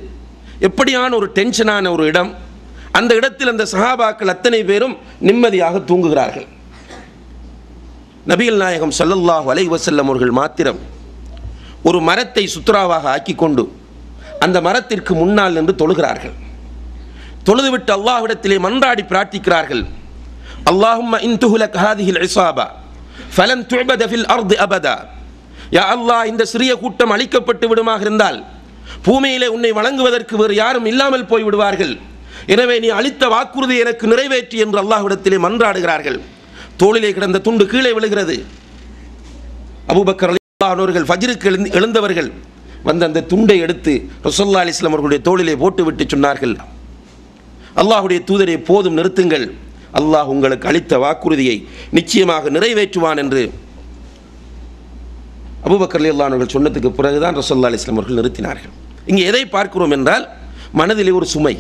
எப்படியான ஒரு டென்ஷனான ஒரு இடம், அந்த இடத்தில் அந்த சஹாபாக்கள் அத்தனை பேரும் நிம்மதியாக தூங்குகிறார்கள். நபிகள் நாயகம் ஸல்லல்லாஹு அலைஹி வஸல்லம் அவர்கள் மாத்திரம் ஒரு மரத்தை சுத்ராவாக ஆக்கி கொண்டு அந்த மரத்திற்கு முன்னால் நின்று தொழுகிறார்கள். தொழுதுவிட்டு அல்லாஹ்விடத்திலே மன்றாடி பிரார்த்திக்கிறார்கள். அல்லாஹும்ம இன் துஹ்லக் ஹாதிஹில் இஸாபா ஃபலன் துஅபத ஃபில் அர்தி அபதா. யா அல்லாஹ், இந்த சிறிய கூட்டம் அழிக்கப்பட்டு விடுமாக இருந்தால் பூமியிலே உன்னை வணங்குவதற்கு வேறு யாரும் இல்லாமல் போய் விடுவார்கள். எனவே நீ அளித்த வாக்குறுதி எனக்கு நிறைவேற்றி என்று அல்லாஹ்விடத்திலே மன்றாடுகிறார்கள். தோளிலே கிடந்த துண்டு கீழே விழுகிறது. அபூபக்கர் ரலியல்லாஹு அன்ஹு அவர்கள் ஃபஜ்ருக்கு எழுந்தவர்கள் வந்து அந்த துண்டை எடுத்து ரசூலுல்லாஹி அலைஹி வஸல்லம் அவர்களுடைய தோளிலே போட்டுவிட்டு சொன்னார்கள், அல்லாஹ்வுடைய தூதரே, போதும், நிறுத்துங்கள். அல்லாஹ் உங்களுக்கு அளித்த வாக்குறுதியை நிச்சயமாக நிறைவேற்றுவான் என்று அபூபக்கர் ரலியல்லாஹு அன்ஹு அவர்கள் சொன்னதுக்கு பிறகுதான் ரசூலுல்லாஹி அலைஹி வஸல்லம் அவர்கள் நிறுத்தினார்கள். இங்கே எதை பார்க்கிறோம் என்றால், மனதிலே ஒரு சுமை.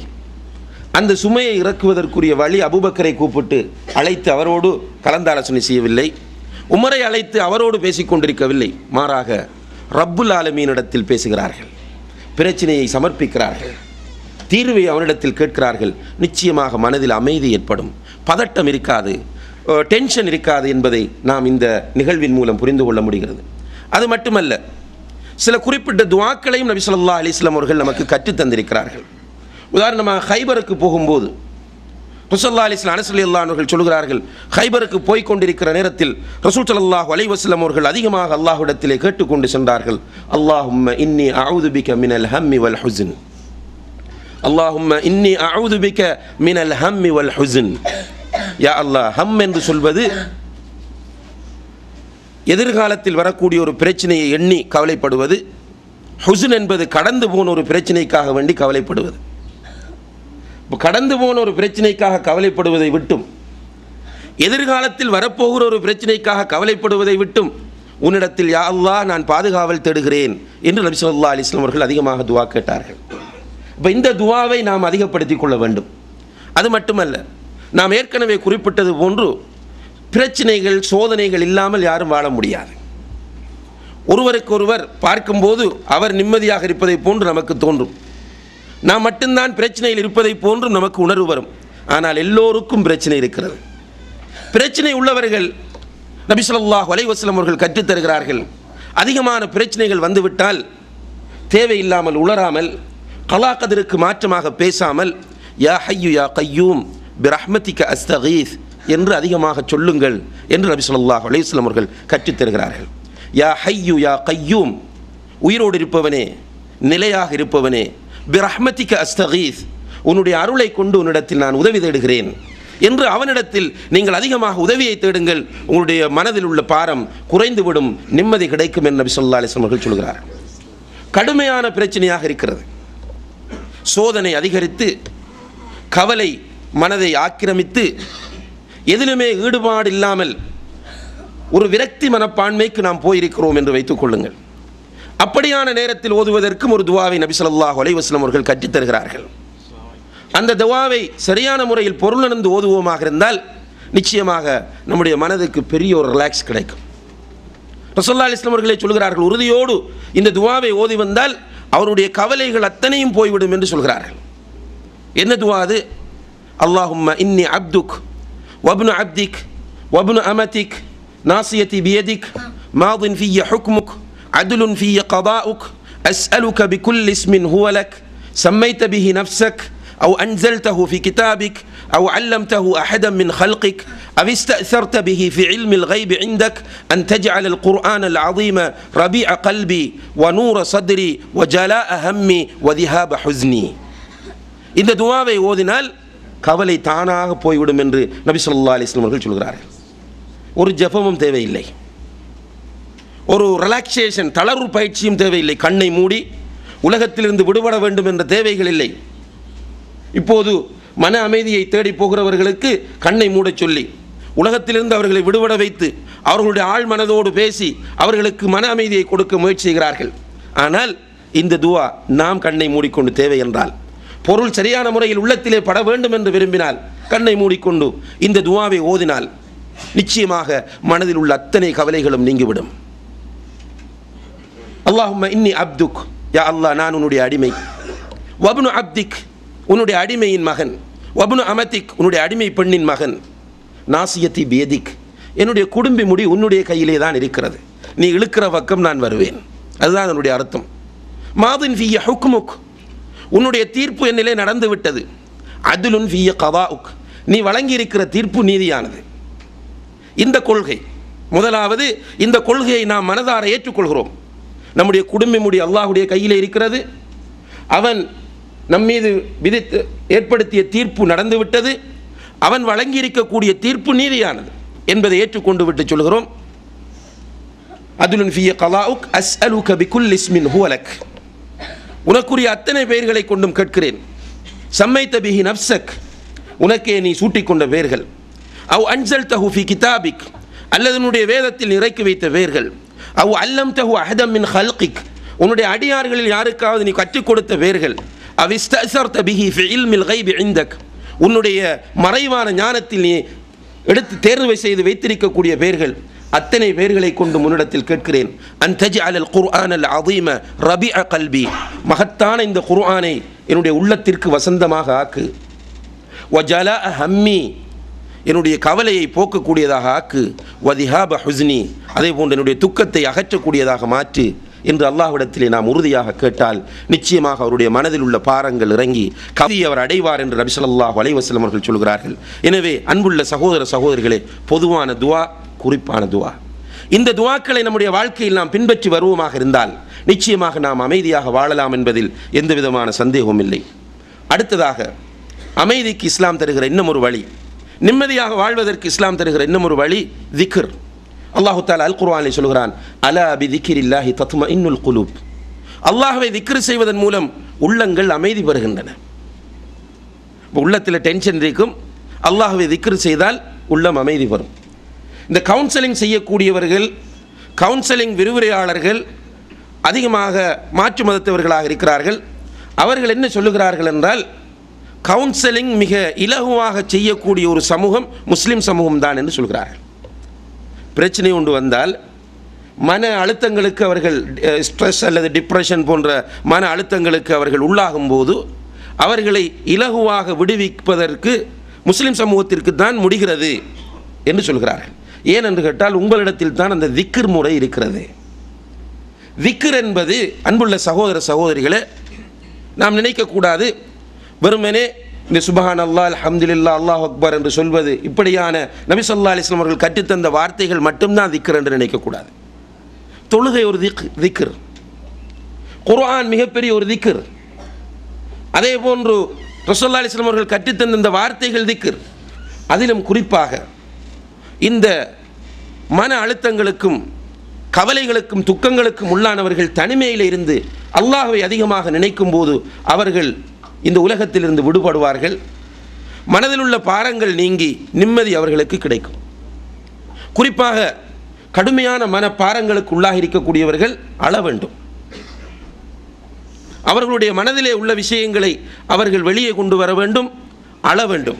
அந்த சுமையை இறக்குவதற்குரிய வழி அபூபக்கரை கூப்பிட்டு அழைத்து அவரோடு கலந்தாலோசனை செய்யவில்லை. உமரை அழைத்து அவரோடு பேசிக்கொண்டிருக்கவில்லை. மாறாக ரப்புல் ஆலமீனிடத்தில் பேசுகிறார்கள். பிரச்சனையை சமர்ப்பிக்கிறார்கள். தீர்வை அவனிடத்தில் கேட்கிறார்கள். நிச்சயமாக மனதில் அமைதி ஏற்படும், பதட்டம் இருக்காது, டென்ஷன் இருக்காது என்பதை நாம் இந்த நிகழ்வின் மூலம் புரிந்து கொள்ள முடிகிறது. அது மட்டுமல்ல, சில குறிப்பிட்ட துஆக்களையும் நபி ஸல்லல்லாஹு அலைஹி வஸல்லம் அவர்கள் நமக்கு கற்றுத் தந்திருக்கிறார்கள். உதாரணமாக ஹைபருக்கு போகும்போது ரசூலுல்லாஹி அலைஹி வஸல்லம், அனஸ் ரலியல்லாஹு அன்ஹு அவர்கள் சொல்கிறார்கள், ஹைபருக்கு போய் கொண்டிருக்கிற நேரத்தில் ரசூல் ஸல்லல்லாஹு அலைஹி வஸல்லம் அவர்கள் அதிகமாக அல்லாஹ்விடத்திலே கேட்டுக்கொண்டு சென்றார்கள், அல்லாஹும்ம இன்னி அஊது பிக மினல் ஹம்மி வல் ஹுஸ்ன். அல்லாஹும்ம இன்னி அஊது பிக மினல் ஹம்மி வல் ஹுஸ்ன். யா அல்லாஹ், ஹம் என்று சொல்வது எதிர்காலத்தில் வரக்கூடிய ஒரு பிரச்சனையை எண்ணி கவலைப்படுவது. ஹுஸ்ன் என்பது கடந்து போன ஒரு பிரச்சனைக்காக வேண்டி கவலைப்படுவது. கடந்து போன ஒரு பிரச்சனைக்காக கவலைப்படுவதை விட்டும், எதிர்காலத்தில் வரப்போகிற ஒரு பிரச்சனைக்காக கவலைப்படுவதை விட்டும் உன்னிடத்தில் யா அல்லாஹ் நான் பாதுகாவல் தேடுகிறேன் என்று நபி ஸல்லல்லாஹு அலைஹி வஸல்லம் அவர்கள் அதிகமாக துஆ கேட்டார்கள். இப்போ இந்த துஆவை நாம் அதிகப்படுத்திக் கொள்ள வேண்டும். அது மட்டுமல்ல, நாம் ஏற்கனவே குறிப்பிட்டது போன்று பிரச்சனைகள், சோதனைகள் இல்லாமல் யாரும் வாழ முடியாது. ஒருவருக்கொருவர் பார்க்கும்போது அவர் நிம்மதியாக இருப்பதை போன்று நமக்கு தோன்றும். நாம் மட்டும்தான் பிரச்சனையில் இருப்பதை போன்று நமக்கு உணர்வு வரும். ஆனால் எல்லோருக்கும் பிரச்சனை இருக்கிறது. பிரச்சனை உள்ளவர்கள் நபி ஸல்லல்லாஹு அலைஹி வஸல்லம் அவர்கள் கற்றுத் தருகிறார்கள். அதிகமான பிரச்சனைகள் வந்துவிட்டால் தேவையில்லாமல் உளராமல், கலா கதிருக்கு மாற்றமாக பேசாமல், யா ஹய்யு யா கய்யூம் பிரஹ்மதிக அஸ்தகீஸ் என்று அதிகமாக சொல்லுங்கள் என்று நபி ஸல்லல்லாஹு அலைஹி வஸல்லம் அவர்கள் கற்றுத் தருகிறார்கள். யா ஹய்யு யா கய்யூம், உயிரோடு இருப்பவனே, நிலையாக இருப்பவனே, பிரஹ்மதிக அஸ்தகீஸ், உன்னுடைய அருளை கொண்டு உன்னிடத்தில் நான் உதவி தேடுகிறேன் என்று அவனிடத்தில் நீங்கள் அதிகமாக உதவியை தேடுங்கள். உங்களுடைய மனதில் உள்ள பாரம் குறைந்துவிடும், நிம்மதி கிடைக்கும் என்று நபி ஸல்லல்லாஹு அலைஹி வஸல்லம் அவர்கள் சொல்கிறார். கடுமையான பிரச்சனையாக இருக்கிறது, சோதனை அதிகரித்து கவலை மனதை ஆக்கிரமித்து எதிலுமே ஈடுபாடு இல்லாமல் ஒரு விரக்தி மனப்பான்மைக்கு நாம் போயிருக்கிறோம் என்று வைத்துக் கொள்ளுங்கள். அப்படியான நேரத்தில் ஓதுவதற்கும் ஒரு துவாவை நபி ஸல்லல்லாஹு அலைஹி வஸல்லம் அவர்கள் கற்றுத் தருகிறார்கள். அந்த துவாவை சரியான முறையில் பொருளுணர்ந்து ஓதுவோமாக இருந்தால் நிச்சயமாக நம்முடைய மனதுக்கு பெரிய ஒரு ரிலாக்ஸ் கிடைக்கும். ரசூலுல்லாஹி அலைஹி வஸல்லம் அவர்களே சொல்கிறார்கள், உறுதியோடு இந்த துவாவை ஓதி வந்தால் அவருடைய கவலைகள் அத்தனையும் போய்விடும் என்று சொல்கிறார்கள். என்ன துவா அது? அல்லாஹும்ம இன்னி அப்துக் வப்னு அப்திக் வப்னு அமதிக் நாசியதி பியதிக் மாதின் ஃபிய்ய ஹுக்முக் அத்லுன் ஃபிய்ய கதாஉக் அஸ்அலுக பிகுல் இஸ்மின் ஹுவ லக் சம்மைத பிஹி நஃப்ஸக் أو أنزلته في كتابك أو علمته أحدا من خلقك أو استأثرت به في علم الغيب عندك أن تجعل القرآن العظيم ربيع قلبي ونور صدري وجلاء همي وذهاب حزني. இந்த துவாவை ஓதினால் கவலை தானாக போய்விடும் என்று நபி ஸல்லல்லாஹு அலைஹி வஸல்லம் அவர்கள் சொல்கிறார்கள். ஒரு ஜெபமும் தேவையில்லை, ஒரு ரிலாக்ஸேஷன் தளர்வு பயிற்சியும் தேவையில்லை, கண்ணை மூடி உலகத்திலிருந்து விடுபட வேண்டும் என்ற தேவைகள் இல்லை. இப்போது மன அமைதியை தேடி போகிறவர்களுக்கு கண்ணை மூடச் சொல்லி உலகத்திலிருந்து அவர்களை விடுபட வைத்து அவர்களுடைய ஆழ் மனதோடு பேசி அவர்களுக்கு மன அமைதியை கொடுக்க முயற்சி செய்கிறார்கள். ஆனால் இந்த துவா நாம் கண்ணை மூடிக்கொண்டு தேவை என்றால், பொருள் சரியான முறையில் உள்ளத்திலே பட வேண்டும் என்று விரும்பினால் கண்ணை மூடிக்கொண்டு இந்த துவாவை ஓதினால் நிச்சயமாக மனதில் உள்ள அத்தனை கவலைகளும் நீங்கிவிடும். அல்லாஹும்ம இன்னி அப்துக், யா அல்லாஹ் நான் உன்னுடைய அடிமை, வப்னு அப்திக் உன்னுடைய அடிமையின் மகன், வப்னு அமதிக் உன்னுடைய அடிமை பெண்ணின் மகன், நாசியத்தி பியதிக் என்னுடைய குடும்பி முடி உன்னுடைய கையிலே தான் இருக்கிறது, நீ இழுக்கிற பக்கம் நான் வருவேன், அதுதான் என்னுடைய அர்த்தம். மாதின் ஃபிய்ய ஹுக்முக் உன்னுடைய தீர்ப்பு என்னிலே நடந்து விட்டது, அத்லுன் ஃபிய்ய கதாஉக் நீ வழங்கியிருக்கிற தீர்ப்பு நீதியானது. இந்த கொள்கை முதலாவது, இந்த கொள்கையை நாம் மனதார ஏற்றுக்கொள்கிறோம். நம்முடைய குடும்பி முடி அல்லாஹ்வுடைய கையிலே இருக்கிறது, அவன் நம்மீது விதித்து ஏற்படுத்திய தீர்ப்பு நடந்துவிட்டது, அவன் வழங்கியிருக்கக்கூடிய தீர்ப்பு நீதியானது என்பதை ஏற்றுக்கொண்டு விட்டு சொல்கிறோம். அத்லுன் ஃபிய்ய கதாஉக் அஸ்அலுக பிகுல் இஸ்மின் ஹுவ லக் உனக்குரிய அத்தனை பெயர்களை கொண்டும் கேட்கிறேன். சம்மைத பிஹி நஃப்ஸக் உனக்கே நீ சூட்டிக்கொண்ட பெயர்கள், அவ் அன்ஸல்தஹு ஃபி கிதாபிக் அல்லது உன்னுடைய வேதத்தில் இறக்கி வைத்த பெயர்கள், அவ் அல்லம்தஹு அஹதம் மின் ஹல்கிக் உன்னுடைய அடியார்களில் யாருக்காவது நீ கற்றுக் கொடுத்த பெயர்கள், அவ் இஸ்தஅஸர்த பிஹி ஃபி இல்மில் கைபி இந்தக் உன்னுடைய மறைவான ஞானத்தில் நீ எடுத்து தேர்வு செய்து வைத்திருக்கக்கூடிய பெயர்கள், அத்தனை பெயர்களை கொண்டு முன்னிடத்தில் கேட்கிறேன். அன் தஜ்அலல் குர்ஆனல் அதீம ரபிஅ கல்பி மகத்தான இந்த குர்ஆனை என்னுடைய உள்ளத்திற்கு வசந்தமாக ஆக்கு, வஜலாஅ ஹம்மி என்னுடைய கவலையை போக்கக்கூடியதாக ஆக்கு, வதிஹாப ஹுஸ்னி அதே போன்று என்னுடைய துக்கத்தை அகற்றக்கூடியதாக மாற்று என்று அல்லாஹ்விடத்திலே நாம் உறுதியாக கேட்டால் நிச்சயமாக அவருடைய மனதில் உள்ள பாரங்கள் இறங்கி கவி அவர் அடைவார் என்று நபி ஸல்லல்லாஹு அலைஹி வஸல்லம் அவர்கள் சொல்கிறார்கள். எனவே அன்புள்ள சகோதர சகோதரிகளே, பொதுவான துவா, குறிப்பான துவா, இந்த துவாக்களை நம்முடைய வாழ்க்கையில் நாம் பின்பற்றி வருவோமாக இருந்தால் நிச்சயமாக நாம் அமைதியாக வாழலாம் என்பதில் எந்த விதமான சந்தேகமும் இல்லை. அடுத்ததாக அமைதிக்கு இஸ்லாம் தருகிற இன்னும் ஒரு வழி, நிம்மதியாக வாழ்வதற்கு இஸ்லாம் தருகிற இன்னும் ஒரு வழி திக்ர். அல்லாஹு தஆலா அல் குர்ஆனில் சொல்கிறான், அலா பி திக்ரில்லாஹி தத்மஇன்னுல் குலூப் அல்லாஹ்வை திக்ர் செய்வதன் மூலம் உள்ளங்கள் அமைதி பெறுகின்றன. உள்ளத்தில் டென்ஷன் இருக்கும், அல்லாஹ்வை திக்ர் செய்தால் உள்ளம் அமைதி பெறும். இந்த கவுன்சிலிங் செய்யக்கூடியவர்கள், கவுன்சிலிங் விரிவுரையாளர்கள் அதிகமாக மாற்று மதத்தவர்களாக இருக்கிறார்கள். அவர்கள் என்ன சொல்லுகிறார்கள் என்றால், கவுன்சிலிங் மிக இலகுவாக செய்யக்கூடிய ஒரு சமூகம் முஸ்லிம் சமூகம் தான் என்று சொல்கிறார்கள். பிரச்சனை ஒன்று வந்தால் மன அழுத்தங்களுக்கு அவர்கள் ஸ்ட்ரெஸ் அல்லது டிப்ரெஷன் போன்ற மன அழுத்தங்களுக்கு அவர்கள் உள்ளாகும் போது அவர்களை இலகுவாக விடுவிப்பதற்கு முஸ்லிம் சமூகத்திற்கு தான் முடிகிறது என்று சொல்கிறார்கள். ஏனென்று கேட்டால் உங்களிடத்தில் தான் அந்த திக்ர் முறை இருக்கிறது. திக்ர் என்பது அன்புள்ள சகோதர சகோதரிகளை நாம் நினைக்கக்கூடாது வெறுமனே இந்த சுபஹான் அல்லாஹ் அல்ஹம்துலில்லாஹ் அல்லாஹ் அக்பர் என்று சொல்வது இப்படியான நபி ஸல்லல்லாஹு அலைஹி வஸல்லம் அவர்கள் கற்றுத்தந்த வார்த்தைகள் மட்டும்தான் திக்ர் என்று நினைக்கக்கூடாது. தொழுகை ஒரு திக்ர், குர்ஆன் மிகப்பெரிய ஒரு திக்ர், அதே போன்று ரசூலுல்லாஹி அலைஹி வஸல்லம் அவர்கள் கற்றுத்தந்த இந்த வார்த்தைகள் திக்ர். அதிலும் குறிப்பாக இந்த மன அழுத்தங்களுக்கும் கவலைகளுக்கும் துக்கங்களுக்கும் உள்ளானவர்கள் தனிமையில் இருந்து அல்லாஹ்வை அதிகமாக நினைக்கும் போது அவர்கள் இந்த உலகத்திலிருந்து விடுபடுவார்கள். மனதில் உள்ள பாரங்கள் நீங்கி நிம்மதி அவர்களுக்கு கிடைக்கும். குறிப்பாக கடுமையான மன பாரங்களுக்கு உள்ளாக இருக்கக்கூடியவர்கள் அழ வேண்டும். அவர்களுடைய மனதிலே உள்ள விஷயங்களை அவர்கள் வெளியே கொண்டு வர வேண்டும், அழ வேண்டும்.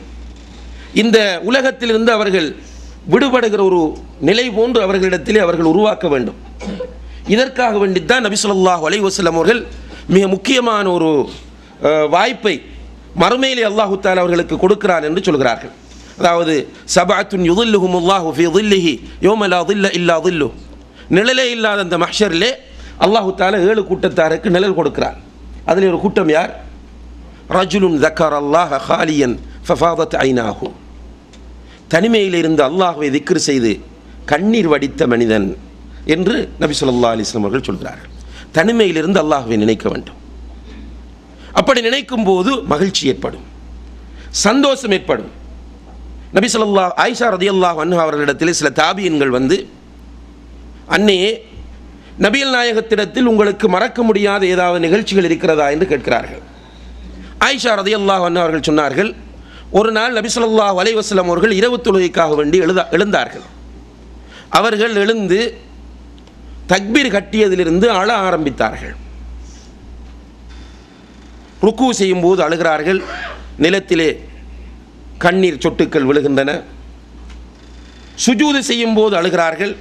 இந்த உலகத்திலிருந்து அவர்கள் விடுபடுகிற ஒரு நிலை போன்று அவர்களிடத்திலே அவர்கள் உருவாக்க வேண்டும். இதற்காக வேண்டித்தான் நபி ஸல்லல்லாஹு அலைஹி வஸல்லம் அவர்கள் மிக முக்கியமான ஒரு வாய்ப்பை மறுமையிலே அல்லாஹு தஆலா அவர்களுக்கு கொடுக்கிறான் என்று சொல்கிறார்கள். அதாவது சபஅத்துன் யுதில்லுஹுமுல்லாஹு ஃபீ ظில்லிஹி யௌம லா ظில்ல இல்லா ظில்லு, நிழலே இல்லாத அந்த மஹ்ஷரிலே அல்லாஹு தஆலா 7 கூட்டத்தாருக்கு நிழல் கொடுக்கிறார். அதில் ஒரு கூட்டம் யார்? ரஜுலுன் ذكرல்லாஹ ஹாலியன் ஃபஃபாதத் ஐனாஹு, தனிமையில் இருந்து அல்லாஹ்வை திக்ர் செய்து கண்ணீர் வடித்த மனிதன் என்று நபி ஸல்லல்லாஹு அலைஹி வஸல்லம் அவர்கள் சொல்கிறார்கள். தனிமையிலிருந்து அல்லாஹ்வை நினைக்க வேண்டும். அப்படி நினைக்கும் போது மகிழ்ச்சி ஏற்படும், சந்தோஷம் ஏற்படும். நபி ஸல்லல்லாஹு ஆயிஷா ரலியல்லாஹு அன்ஹா அவர்களிடத்தில் சில தாபியன்கள் வந்து, அன்னையே நபிகள் நாயகத்திடத்தில் உங்களுக்கு மறக்க முடியாத ஏதாவது நிகழ்ச்சிகள் இருக்கிறதா என்று கேட்கிறார்கள். ஆயிஷா ரலியல்லாஹு அன்ஹா அவர்கள் சொன்னார்கள், ஒரு நாள் நபி ஸல்லல்லாஹு அலைஹி வஸல்லம் அவர்கள் இரவு தொழுகைக்காக வேண்டி எழுந்தார்கள். அவர்கள் எழுந்து தக்பீர் கட்டியதிலிருந்து அழ ஆரம்பித்தார்கள். ருக்கு செய்யும் போது அழுகிறார்கள், நிலத்திலே கண்ணீர் சொட்டுக்கள் விழுகின்றன. சுஜூது செய்யும் போது அழுகிறார்கள்,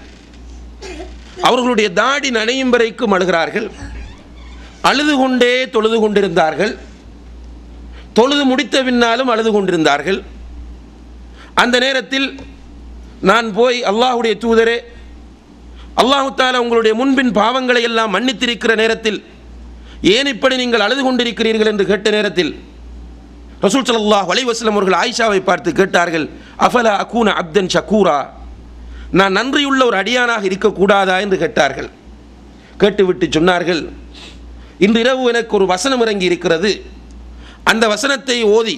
அவர்களுடைய தாடி நனையும் வரைக்கும் அழுகிறார்கள். அழுது கொண்டே தொழுது கொண்டிருந்தார்கள். தொழுது முடித்த பின்னாலும் அழுது கொண்டிருந்தார்கள். அந்த நேரத்தில் நான் போய் அல்லாஹ்வுடைய தூதரே, அல்லாஹு தஆலா உங்களுடைய முன்பின் பாவங்களை எல்லாம் மன்னித்திருக்கிற நேரத்தில் ஏன் இப்படி நீங்கள் அழுது கொண்டிருக்கிறீர்கள் என்று கேட்ட நேரத்தில் ரசூல் ஸல்லல்லாஹு அலைஹி வஸல்லம் அவர்கள் ஆயிஷாவை பார்த்து கேட்டார்கள், அஃபலா அகூன அப்தன் ஷக்கூரா, நான் நன்றியுள்ள ஒரு அடியானாக இருக்கக்கூடாதா என்று கேட்டார்கள். கேட்டுவிட்டு சொன்னார்கள், இன்று இரவு எனக்கு ஒரு வசனம் இறங்கி இருக்கிறது, அந்த வசனத்தை ஓதி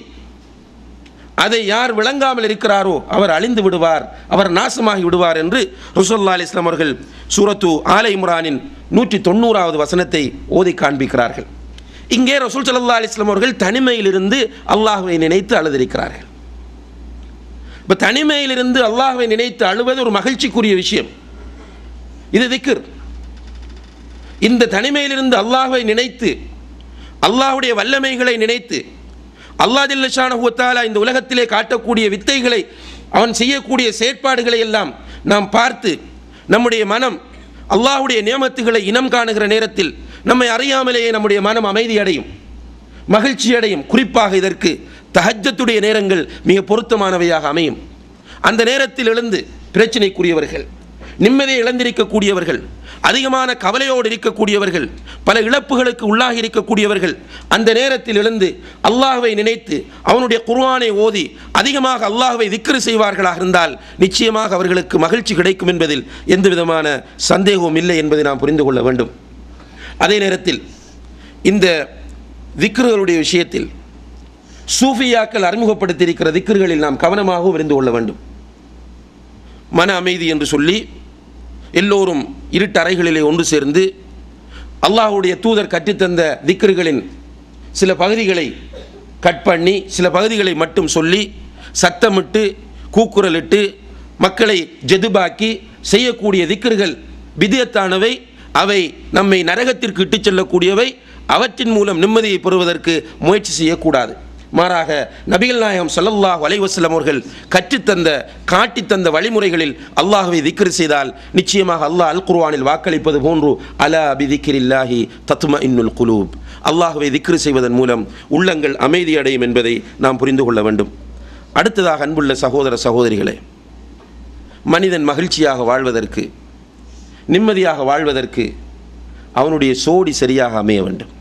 அதை யார் விளங்காமல் இருக்கிறாரோ அவர் அழிந்து விடுவார், அவர் நாசமாகி விடுவார் என்று ரசூலுல்லாஹி அலைஹி வஸல்லம் அவர்கள் சூரத்து ஆல இம்ரானின் 190வது வசனத்தை ஓதி காண்பிக்கிறார்கள். இங்கே ரசூல் ஸல்லல்லாஹு அலைஹி வஸல்லம் அவர்கள் தனிமையிலிருந்து அல்லாஹ்வை நினைத்து அழுதிருக்கிறார்கள். இப்போ தனிமையிலிருந்து அல்லாஹ்வை நினைத்து அழுவது ஒரு மகிழ்ச்சிக்குரிய விஷயம். இது திக்ர். இந்த தனிமையிலிருந்து அல்லாஹ்வை நினைத்து, அல்லாஹ்வுடைய வல்லமைகளை நினைத்து, அல்லாஹ் ஜல்ல ஷானஹு வ தஆலா இந்த உலகத்திலே காட்டக்கூடிய வித்தைகளை, அவன் செய்யக்கூடிய செயற்பாடுகளை எல்லாம் நாம் பார்த்து நம்முடைய மனம் அல்லாஹ்வுடைய நியமத்துகளை இனம் காணுகிற நேரத்தில் நம்மை அறியாமலேயே நம்முடைய மனம் அமைதி அடையும், மகிழ்ச்சி அடையும். குறிப்பாக இதற்கு தஹஜ்ஜத்துடைய நேரங்கள் மிக பொருத்தமானவையாக அமையும். அந்த நேரத்தில் எழுந்து பிரச்சனைக்குரியவர்கள், நிம்மதியை இழந்திருக்கக்கூடியவர்கள், அதிகமான கவலையோடு இருக்கக்கூடியவர்கள், பல இழப்புகளுக்கு உள்ளாகி இருக்கக்கூடியவர்கள் அந்த நேரத்தில் எழுந்து அல்லாஹ்வை நினைத்து அவனுடைய குர்ஆனை ஓதி அதிகமாக அல்லாஹ்வை திக்ர் செய்வார்களாக இருந்தால் நிச்சயமாக அவர்களுக்கு மகிழ்ச்சி கிடைக்கும் என்பதில் எந்த விதமான சந்தேகமும் இல்லை என்பதை நாம் புரிந்து கொள்ள வேண்டும். அதே நேரத்தில் இந்த திக்ருகளுடைய விஷயத்தில் சூஃபியாக்கள் அறிமுகப்படுத்தியிருக்கிற திக்ருகளில் நாம் கவனமாகவும் இருந்து கொள்ள வேண்டும். மன அமைதி என்று சொல்லி எல்லோரும் இருட்டு அறைகளிலே ஒன்று சேர்ந்து அல்லாஹ்வுடைய தூதர் கற்றுத்தந்த திக்ருகளின் சில பகுதிகளை கட் பண்ணி சில பகுதிகளை மட்டும் சொல்லி சத்தமிட்டு கூக்குரலிட்டு மக்களை ஜெதுபாக்கி செய்யக்கூடிய திக்ருகள் பித்அத்தானவை. அவை நம்மை நரகத்திற்கு இட்டுச் செல்லக்கூடியவை. அவற்றின் மூலம் நிம்மதியை பெறுவதற்கு முயற்சி செய்யக்கூடாது. மாறாக நபிகள் நாயகம் ஸல்லல்லாஹு அலைஹி வஸல்லம் அவர்கள் கற்றுத்தந்த காட்டித்தந்த வழிமுறைகளில் அல்லாஹ்வை திக்ர் செய்தால் நிச்சயமாக அல்லாஹ் அல் குர்ஆனில் வாக்களிப்பது போன்று அலா பிதிக்ரில்லாஹி தத்மஇன்னுல் குலூப், அல்லாஹ்வை திக்ர் செய்வதன் மூலம் உள்ளங்கள் அமைதி அடையும் என்பதை நாம் புரிந்து கொள்ள வேண்டும். அடுத்ததாக அன்புள்ள சகோதர சகோதரிகளே, மனிதன் மகிழ்ச்சியாக வாழ்வதற்கு, நிம்மதியாக வாழ்வதற்கு அவனுடைய சோடி சரியாக அமைய வேண்டும்.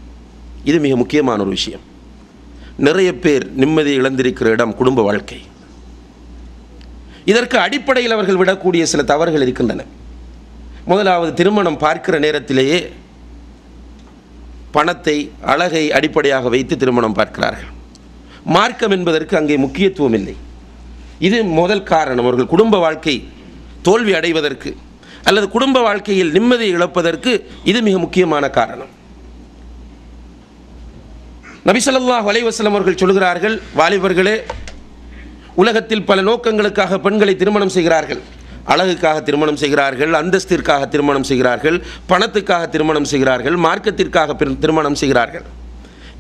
இது மிக முக்கியமான ஒரு விஷயம். நிறைய பேர் நிம்மதியை இழந்திருக்கிற இடம் குடும்ப வாழ்க்கை. இதற்கு அடிப்படையில் அவர்கள் விடக்கூடிய சில தவறுகள் இருக்கின்றன. முதலாவது, திருமணம் பார்க்கிற நேரத்திலேயே பணத்தை, அழகை அடிப்படையாக வைத்து திருமணம் பார்க்கிறார்கள். மார்க்கம் என்பதற்கு அங்கே முக்கியத்துவம் இல்லை. இது முதல் காரணம். அவர்கள் குடும்ப வாழ்க்கை தோல்வி அடைவதற்கு அல்லது குடும்ப வாழ்க்கையில் நிம்மதியை இழப்பதற்கு இது மிக முக்கியமான காரணம். நபி ஸல்லல்லாஹு அலைஹி வஸல்லம் அவர்கள் சொல்கிறார்கள், வாலிபர்களே, உலகத்தில் பல நோக்கங்களுக்காக பெண்களை திருமணம் செய்கிறார்கள். அழகுக்காக திருமணம் செய்கிறார்கள், அந்தஸ்திற்காக திருமணம் செய்கிறார்கள், பணத்துக்காக திருமணம் செய்கிறார்கள், மார்க்கத்திற்காக திருமணம் செய்கிறார்கள்.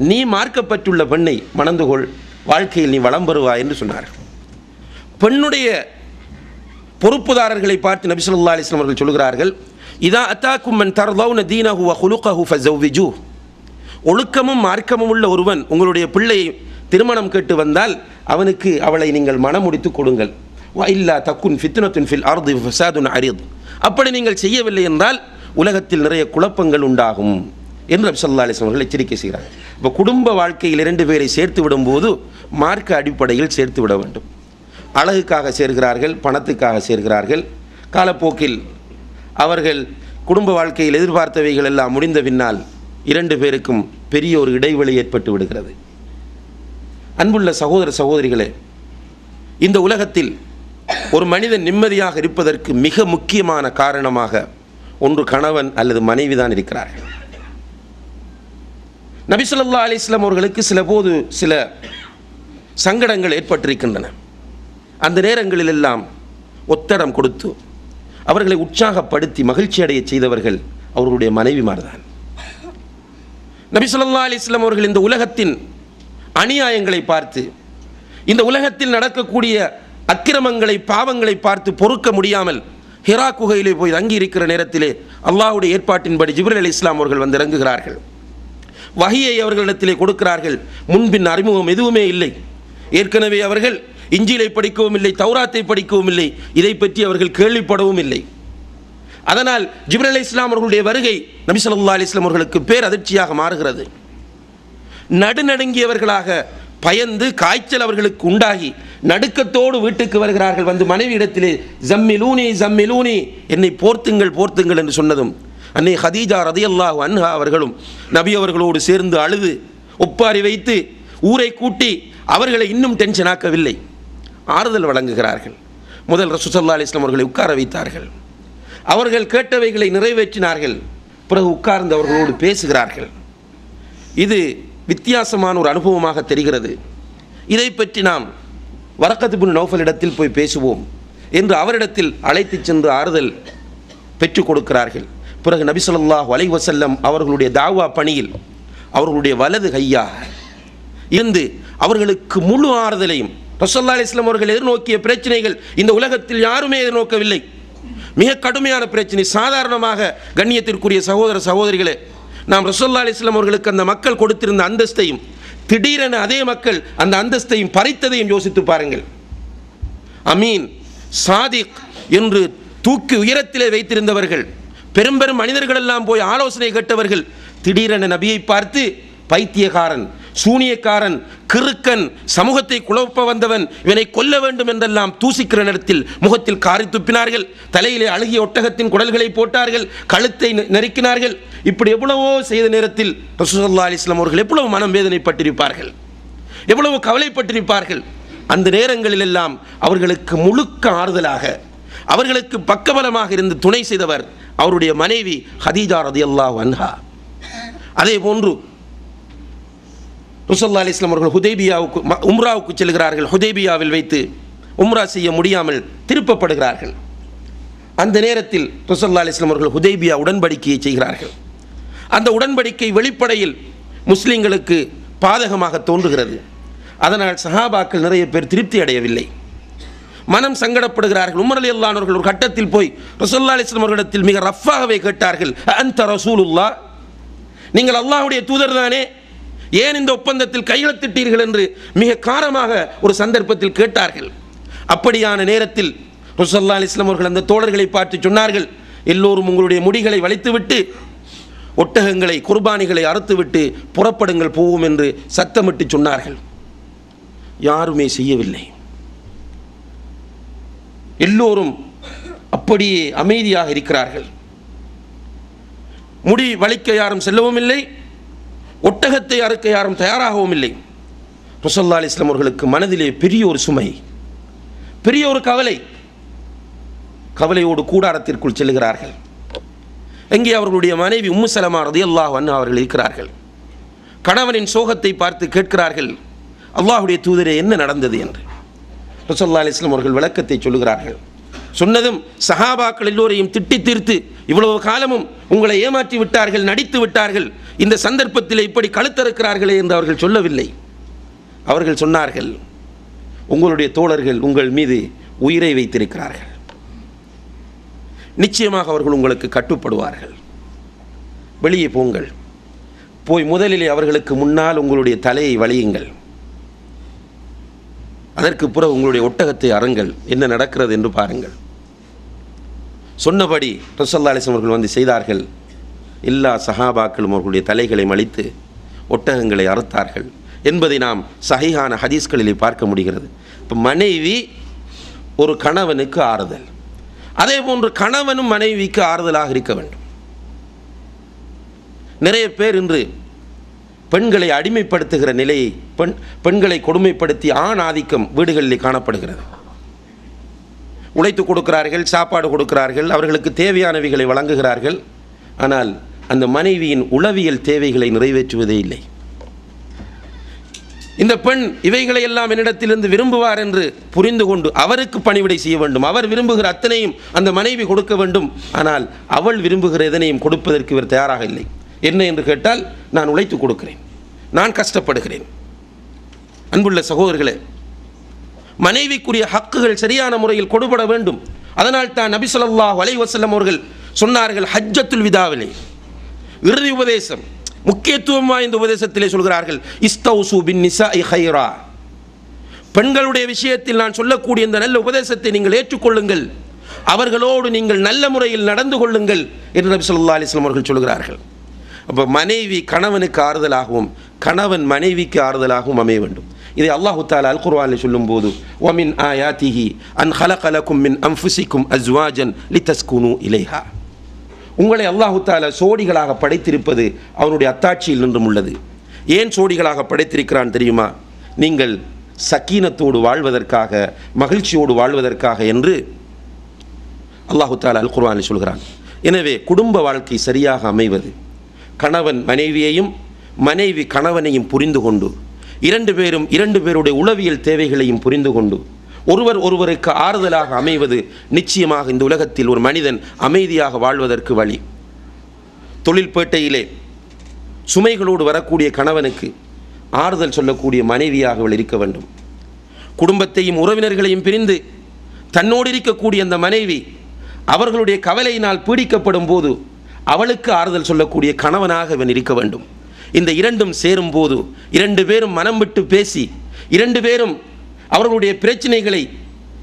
நீ மார்க்கப்பட்டுள்ள பெண்ணை மணந்துகொள், வாழ்க்கையில் நீ வளம் பெறுவாய் என்று சொன்னார்கள். பெண்ணுடைய பொறுப்புதாரர்களை பார்த்து நபி ஸல்லல்லாஹு அலைஹி வஸல்லம் அவர்கள் சொல்கிறார்கள், இதா அத்தாக்கும் மன் தர்தௌன தீனஹு வ குலுகஹு ஃபஸவ்விஜூ. ஒழுக்கமும் மார்க்கமும் உள்ள ஒருவன் உங்களுடைய பிள்ளையை திருமணம் கேட்டு வந்தால் அவனுக்கு அவளை நீங்கள் மணமுடித்து கொடுங்கள். வ இல்லா தக்குன் ஃபித்னத்துன் ஃபில் அர்தி ஃபஸாதுன் அரீத். அப்படி நீங்கள் செய்யவில்லை என்றால் உலகத்தில் நிறைய குழப்பங்கள் உண்டாகும் என்று நபி ஸல்லல்லாஹு அலைஹி வஸல்லம் அவர்கள் எச்சரிக்கை செய்கிறார். இப்போ குடும்ப வாழ்க்கையில் 2 பேரை சேர்த்து விடும்போது மார்க்க அடிப்படையில் சேர்த்து விட வேண்டும். அழகுக்காக சேர்கிறார்கள், பணத்துக்காக சேர்கிறார்கள். காலப்போக்கில் அவர்கள் குடும்ப வாழ்க்கையில் எதிர்பார்த்தவைகள் எல்லாம் முடிந்த பின்னால் 2 பேருக்கும் பெரிய ஒரு இடைவெளி ஏற்பட்டு விடுகிறது. அன்புள்ள சகோதர சகோதரிகளே, இந்த உலகத்தில் ஒரு மனிதன் நிம்மதியாக இருப்பதற்கு மிக முக்கியமான காரணமாக ஒன்று கணவன் அல்லது மனைவி தான் இருக்கிறார்கள். நபி ஸல்லல்லாஹு அலைஹி வஸல்லம் அவர்களுக்கு சில சங்கடங்கள் ஏற்பட்டிருக்கின்றன. அந்த நேரங்களில் எல்லாம் ஒத்தடம் கொடுத்து அவர்களை உற்சாகப்படுத்தி மகிழ்ச்சி அடைய செய்தவர்கள் அவர்களுடைய மனைவிமார்தான். நபி ஸல்லல்லாஹு அலைஹி வஸல்லம் அவர்கள் இந்த உலகத்தின் அநியாயங்களை பார்த்து, இந்த உலகத்தில் நடக்கக்கூடிய அக்கிரமங்களை பாவங்களை பார்த்து பொறுக்க முடியாமல் ஹிரா குகையிலே போய் தங்கி இருக்கிற நேரத்திலே அல்லாஹ்வுடைய ஏற்பாட்டின்படி ஜிப்ரீல் அலைஹிஸ்ஸலாம் அவர்கள் வந்து இறங்குகிறார்கள். வஹியை அவர்களிடத்திலே கொடுக்கிறார்கள். முன்பின் அறிமுகம் எதுவுமே இல்லை. ஏற்கனவே அவர்கள் இஞ்சிலை படிக்கவும் இல்லை, தௌராத்தை படிக்கவும் இல்லை, இதை பற்றி அவர்கள் கேள்விப்படவும் இல்லை. அதனால் ஜிப்ரீல் அலைஹிஸ்ஸலாம் அவர்களுடைய வருகை நபி ஸல்லல்லாஹு அலைஹி வஸல்லம் அவர்களுக்கு பேர் அதிர்ச்சியாக மாறுகிறது. நடுநடுங்கியவர்களாக பயந்து காய்ச்சல் அவர்களுக்கு உண்டாகி நடுக்கத்தோடு வீட்டுக்கு வருகிறார்கள். வந்து மனைவி இடத்திலே ஜம்மிலூனி ஜம்மிலூனி, என்னை போர்த்துங்கள் போர்த்துங்கள் என்று சொன்னதும் அன்னை ஹதீஜா ரலியல்லாஹு அன்ஹா அவர்களும் நபி அவர்களோடு சேர்ந்து அழுது ஒப்பாரி வைத்து ஊரை கூட்டி அவர்களை இன்னும் டென்ஷன் ஆக்கவில்லை, ஆறுதல் வழங்குகிறார்கள். முதல் ரசூல் ஸல்லல்லாஹு அலைஹி வஸல்லம் அவர்களை உட்கார வைத்தார்கள். அவர்கள் கேட்டவைகளை நிறைவேற்றினார்கள். பிறகு உட்கார்ந்து அவர்களோடு பேசுகிறார்கள். இது வித்தியாசமான ஒரு அனுபவமாக தெரிகிறது. இதை பற்றி நாம் வரக்கத் இப்னு நௌஃபல் இடத்தில் போய் பேசுவோம் என்று அவரிடத்தில் அழைத்து சென்று ஆறுதல் பெற்றுக் கொடுக்கிறார்கள். பிறகு நபி ஸல்லல்லாஹு அலைஹி வஸல்லம் அவர்களுடைய தாவா பணியில் அவர்களுடைய வலது கையாக இருந்து அவர்களுக்கு முழு ஆறுதலையும், ரசூலுல்லாஹி அலைஹி வஸல்லம் அவர்கள் எதிர்நோக்கிய பிரச்சனைகள் இந்த உலகத்தில் யாருமே எதிர்நோக்கவில்லை. மிக கடுமையான பிரச்சனை. சாதாரணமாக கண்ணியத்திற்குரிய சகோதர சகோதரிகளே, நாம் ரசூலுல்லாஹி அலைஹி வஸல்லம் அவர்களுக்கு அந்த மக்கள் கொடுத்திருந்த அந்தஸ்தையும் திடீரென அதே மக்கள் அந்த அந்தஸ்தையும் பறித்ததையும் யோசித்து பாருங்கள். அமீன், சாதிக் என்று தூக்கி உயரத்திலே வைத்திருந்தவர்கள், பெரும் பெரும் மனிதர்கள் எல்லாம் போய் ஆலோசனை கேட்டவர்கள், திடீரென நபியை பார்த்து பைத்தியக்காரன், சூனியக்காரன், கிறுக்கன், சமூகத்தை குழப்ப வந்தவன், இவனை கொல்ல வேண்டும் என்றெல்லாம் தூசிக்கிற நேரத்தில் முகத்தில் காரி துப்பினார்கள். தலையிலே அழுகிய ஒட்டகத்தின் குடல்களை போட்டார்கள், கழுத்தை நெருக்கினார்கள். இப்படி எவ்வளவோ செய்த நேரத்தில் ரசூல் ஸல்லல்லாஹு அலைஹி வஸல்லம் அவர்கள் எவ்வளவு மனம் வேதனைப்பட்டிருப்பார்கள், எவ்வளவு கவலைப்பட்டிருப்பார்கள். அந்த நேரங்களில் எல்லாம் அவர்களுக்கு முழுக்க ஆறுதலாக, அவர்களுக்கு பக்கபலமாக இருந்து துணை செய்தவர் அவருடைய மனைவி ஹதீஜா ரலியல்லாஹு அன்ஹா. அதே போன்று ரசூலுல்லாஹி அலைஹி வஸல்லம் அவர்கள் ஹுதைபியாவுக்கு உம்ராவுக்கு செல்கிறார்கள். ஹுதைபியாவில் வைத்து உம்ரா செய்ய முடியாமல் திருப்பப்படுகிறார்கள். அந்த நேரத்தில் ரசூலுல்லாஹி அலைஹி வஸல்லம் அவர்கள் ஹுதைபியா உடன்படிக்கையை செய்கிறார்கள். அந்த உடன்படிக்கை வெளிப்படையில் முஸ்லிம்களுக்கு பாதகமாக தோன்றுகிறது. அதனால் சஹாபாக்கள் நிறைய பேர் திருப்தி அடையவில்லை, மனம் சங்கடப்படுகிறார்கள். உமர் ரலியல்லாஹு அன்ஹு அவர்கள் ஒரு கட்டத்தில் போய் ரசூலுல்லாஹி அலைஹி வஸல்லம் அவர்களிடத்தில் மிக ரஃப்பாகவே கேட்டார்கள், அன்த ரசூலுல்லாஹ், நீங்கள் அல்லாஹ்வுடைய தூதர் தானே, ஏன் இந்த ஒப்பந்தத்தில் கையெழுத்திட்டீர்கள் என்று மிக காரமாக ஒரு சந்தர்ப்பத்தில் கேட்டார்கள். அப்படியான நேரத்தில் ரசூலுல்லாஹி அலைஹி வஸல்லம் அவர்கள் அந்த தோழர்களை பார்த்து சொன்னார்கள், எல்லோரும் உங்களுடைய முடிகளை வளைத்துவிட்டு ஒட்டகங்களை குர்பானிகளை அறுத்துவிட்டு புறப்படுங்கள் போவோம் என்று சத்தமிட்டு சொன்னார்கள். யாருமே செய்யவில்லை. எல்லோரும் அப்படியே அமைதியாக இருக்கிறார்கள். முடி வலிக்க யாரும் செல்லவும் இல்லை, ஒட்டகத்தை அறுக்க யாரும் தயாராகவும் இல்லை. ரசூலுல்லாஹி அலைஹி வஸல்லம் அவர்களுக்கு மனதிலே பெரிய ஒரு சுமை, பெரிய ஒரு கவலையோடு கூடாரத்திற்குள் செல்கிறார்கள். எங்கே அவர்களுடைய மனைவி உம்மு சலமா ரலியல்லாஹு அன்ஹா அவர்கள் இருக்கிறார்கள். கணவனின் சோகத்தை பார்த்து கேட்கிறார்கள், அல்லாஹ்வுடைய தூதரே என்ன நடந்தது என்று. ரசூலுல்லாஹி அலைஹி வஸல்லம் அவர்கள் விளக்கத்தை சொல்லுகிறார்கள். சொன்னதும் சஹாபாக்கள் எல்லோரையும் திட்டி தீர்த்து, இவ்வளவு காலமும் உங்களை ஏமாற்றி விட்டார்கள், நடித்து விட்டார்கள், இந்த சந்தர்ப்பத்தில் இப்படி கழுத்தறுக்கிறார்களே என்று அவர்கள் சொல்லவில்லை. அவர்கள் சொன்னார்கள், உங்களுடைய தோழர்கள் உங்கள் மீது உயிரை வைத்திருக்கிறார்கள், நிச்சயமாக அவர்கள் உங்களுக்கு கட்டுப்படுவார்கள். வெளியே போங்கள், போய் முதலிலே அவர்களுக்கு முன்னால் உங்களுடைய தலையை வலியுங்கள், அதற்கு பிறகு உங்களுடைய ஒட்டகத்தை அருங்கள், என்ன நடக்கிறது என்று பாருங்கள். சொன்னபடி ரசூலுல்லாஹி ஸல்லல்லாஹு அலைஹி வஸல்லம் அவர்கள் வந்து செய்தார்கள். எல்லா சஹாபாக்களும் அவர்களுடைய தலைகளை மலித்து ஒட்டகங்களை அறுத்தார்கள் என்பதை நாம் சஹீஹான ஹதீஸ்களிலே பார்க்க முடிகிறது. இப்போ மனைவி ஒரு கணவனுக்கு ஆறுதல், அதே போன்று கணவனும் மனைவிக்கு ஆறுதலாக இருக்க வேண்டும். நிறைய பேர் இன்று பெண்களை அடிமைப்படுத்துகிற நிலையை, பெண்களை கொடுமைப்படுத்தி ஆண் ஆதிக்கம் வீடுகளில் காணப்படுகிறது. உழைத்து கொடுக்கிறார்கள், சாப்பாடு கொடுக்கிறார்கள், அவர்களுக்கு தேவையானவைகளை வழங்குகிறார்கள். ஆனால் அந்த மனைவியின் உளவியல் தேவைகளை நிறைவேற்றுவதே இல்லை. இந்த பெண் இவைகளை எல்லாம் என்னிடத்திலிருந்து விரும்புவார் என்று புரிந்து கொண்டு அவருக்கு பணிவிடை செய்ய வேண்டும். அவர் விரும்புகிற அத்தனையும் அந்த மனைவி கொடுக்க வேண்டும். ஆனால் அவள் விரும்புகிற எதனையும் கொடுப்பதற்கு இவர் தயாராக இல்லை. என்ன என்று கேட்டால், நான் உழைத்து கொடுக்கிறேன், நான் கஷ்டப்படுகிறேன். அன்புள்ள சகோதரர்களே, மனைவிக்குரிய ஹக்குகள் சரியான முறையில் கொடுபட வேண்டும். அதனால் தான் நபி ஸல்லல்லாஹு அலைஹி வஸல்லம் அவர்கள் சொன்னார்கள், ஹஜ்ஜத்துல் விதாவிலே இறுதி உபதேசம், முக்கியத்துவம் வாய்ந்த உபதேசத்திலே சொல்கிறார்கள், இஸ்தௌசு பின் நிசாஇ ஹைரா, பெண்களுடைய விஷயத்தில் நான் சொல்லக்கூடிய இந்த நல்ல உபதேசத்தை நீங்கள் ஏற்றுக்கொள்ளுங்கள், அவர்களோடு நீங்கள் நல்ல முறையில் நடந்து கொள்ளுங்கள் என்று நபி ஸல்லல்லாஹு அலைஹி வஸல்லம் அவர்கள் சொல்கிறார்கள். அப்போ மனைவி கணவனுக்கு ஆறுதலாகவும் கணவன் மனைவிக்கு ஆறுதலாகவும் அமைய வேண்டும். இதை அல்லாஹு தஆலா அல் குர்ஆனில் சொல்லும்போது, வமின் ஆயாத்திஹி அன் ஹலக லகும் மின் அன்ஃபுசிக்கும் அஸ்வாஜன் லிதஸ்குனு இலைஹா, உங்களை அல்லாஹு தஆலா சோடிகளாக படைத்திருப்பது அவனுடைய அத்தாட்சியில் நின்றும் உள்ளது. ஏன் சோடிகளாக படைத்திருக்கிறான் தெரியுமா? நீங்கள் சக்கீனத்தோடு வாழ்வதற்காக, மகிழ்ச்சியோடு வாழ்வதற்காக என்று அல்லாஹு தஆலா அல் குர்ஆனில் சொல்கிறான். எனவே குடும்ப வாழ்க்கை சரியாக அமைவது, கணவன் மனைவியையும் மனைவி கணவனையும் புரிந்து கொண்டு, இரண்டு பேருடைய உளவியல் தேவைகளையும் புரிந்து கொண்டு ஒருவர் ஒருவருக்கு ஆறுதலாக அமைவது நிச்சயமாக இந்த உலகத்தில் ஒரு மனிதன் அமைதியாக வாழ்வதற்கு வழி. தொழில்பேட்டையிலே சுமைகளோடு வரக்கூடிய கணவனுக்கு ஆறுதல் சொல்லக்கூடிய மனைவியாக அவள் இருக்க வேண்டும். குடும்பத்தையும் உறவினர்களையும் பிரிந்து தன்னோடு இருக்கக்கூடிய அந்த மனைவி அவர்களுடைய கவலையினால் பீடிக்கப்படும் போது அவளுக்கு ஆறுதல் சொல்லக்கூடிய கணவனாக இவன் இருக்க வேண்டும். இந்த இரண்டும் சேரும் போது, இரண்டு பேரும் மனம் விட்டு பேசி, இரண்டு பேரும் அவர்களுடைய பிரச்சனைகளை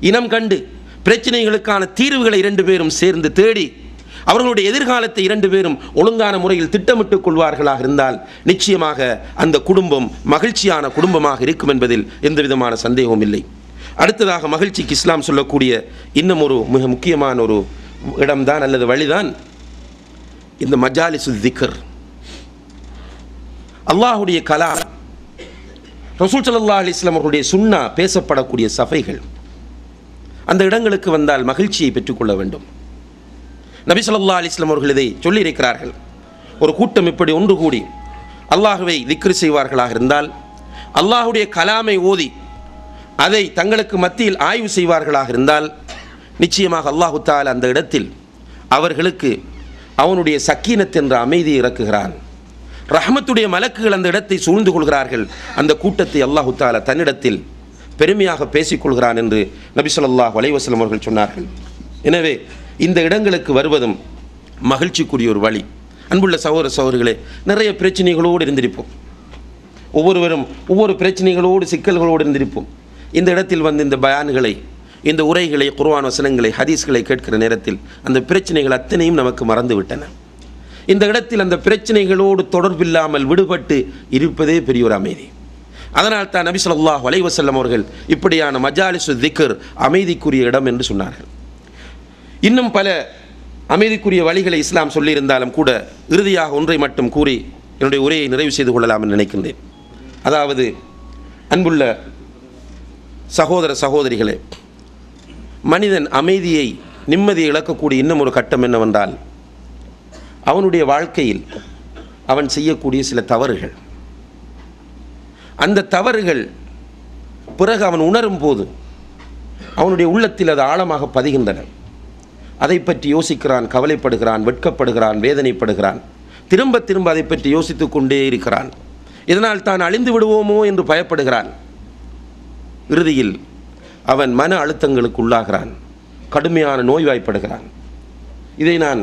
இனம் கண்டு, பிரச்சனைகளுக்கான தீர்வுகளை இரண்டு பேரும் சேர்ந்து தேடி, அவர்களுடைய எதிர்காலத்தை இரண்டு பேரும் ஒழுங்கான முறையில் திட்டமிட்டுக் கொள்வார்களாக இருந்தால் நிச்சயமாக அந்த குடும்பம் மகிழ்ச்சியான குடும்பமாக இருக்கும் என்பதில் எந்த விதமான சந்தேகமும் இல்லை. அடுத்ததாக மகிழ்ச்சிக்கு இஸ்லாம் சொல்லக்கூடிய இன்னும் ஒரு மிக முக்கியமான ஒரு இடம்தான் அல்லது வழிதான் இந்த மஜாலிசு திக்ர், அல்லாஹுடைய கலாம், ரசூல் ஸல்லல்லாஹு அலைஹி வஸல்லம் அவர்களுடைய சுன்னா பேசப்படக்கூடிய சபைகள். அந்த இடங்களுக்கு வந்தால் மகிழ்ச்சியை பெற்றுக்கொள்ள வேண்டும். நபி ஸல்லல்லாஹு அலைஹி வஸல்லம் அவர்கள் இதை சொல்லியிருக்கிறார்கள். ஒரு கூட்டம் இப்படி ஒன்று கூடி அல்லாஹுவை திக்ர் செய்வார்களாக இருந்தால், அல்லாஹுடைய கலாமை ஓதி அதை தங்களுக்கு மத்தியில் ஆய்வு செய்வார்களாக இருந்தால், நிச்சயமாக அல்லாஹு தஆலா அந்த இடத்தில் அவர்களுக்கு அவனுடைய சக்கீனத் என்ற அமைதியை இறக்குகிறான். ரஹ்மத்துடைய மலக்குகள் அந்த இடத்தை சூழ்ந்து கொள்கிறார்கள். அந்த கூட்டத்தை அல்லாஹு தஆலா தன்னிடத்தில் பெருமையாக பேசிக்கொள்கிறான் என்று நபி ஸல்லல்லாஹு அலைஹி வஸல்லம் அவர்கள் சொன்னார்கள். எனவே இந்த இடங்களுக்கு வருவதும் மகிழ்ச்சிக்குரிய ஒரு வழி. அன்புள்ள சகோதர சகோதரிகளே, நிறைய பிரச்சனைகளோடு இருந்திருப்போம். ஒவ்வொருவரும் ஒவ்வொரு பிரச்சனைகளோடு சிக்கல்களோடு இருந்திருப்போம். இந்த இடத்தில் வந்து இந்த பயான்களை, இந்த உரைகளை, குர்ஆன் வசனங்களை, ஹதீஸ்களை கேட்கிற நேரத்தில் அந்த பிரச்சனைகள் அத்தனையும் நமக்கு மறந்து விட்டன. இந்த இடத்தில் அந்த பிரச்சனைகளோடு தொடர்பில்லாமல் விடுபட்டு இருப்பதே பெரிய ஒரு அமைதி. அதனால் தான் நபி ஸல்லல்லாஹு அலைஹி வஸல்லம் அவர்கள் இப்படியான மஜாலிசு திக்ர் அமைதிக்குரிய இடம் என்று சொன்னார்கள். இன்னும் பல அமைதிக்குரிய வழிகளை இஸ்லாம் சொல்லியிருந்தாலும் கூட இறுதியாக ஒன்றை மட்டும் கூறி என்னுடைய உரையை நிறைவு செய்து கொள்ளலாம் என்று நினைக்கின்றேன். அதாவது அன்புள்ள சகோதர சகோதரிகளே, மனிதன் அமைதியை, நிம்மதியை இழக்கக்கூடிய இன்னும் ஒரு கட்டம் என்னவென்றால், அவனுடைய வாழ்க்கையில் அவன் செய்யக்கூடிய சில தவறுகள். அந்த தவறுகள் பிறகு அவன் உணரும் போது அவனுடைய உள்ளத்தில் அது ஆழமாக பதிகின்றன. அதை பற்றி யோசிக்கிறான், கவலைப்படுகிறான், வெட்கப்படுகிறான், வேதனைப்படுகிறான், திரும்ப திரும்ப அதை பற்றி யோசித்து கொண்டே இருக்கிறான். இதனால் தான் அழிந்து விடுவோமோ என்று பயப்படுகிறான். இறுதியில் அவன் மன அழுத்தங்களுக்கு உள்ளாகிறான், கடுமையான நோய்வாய்ப்படுகிறான். இதை நான்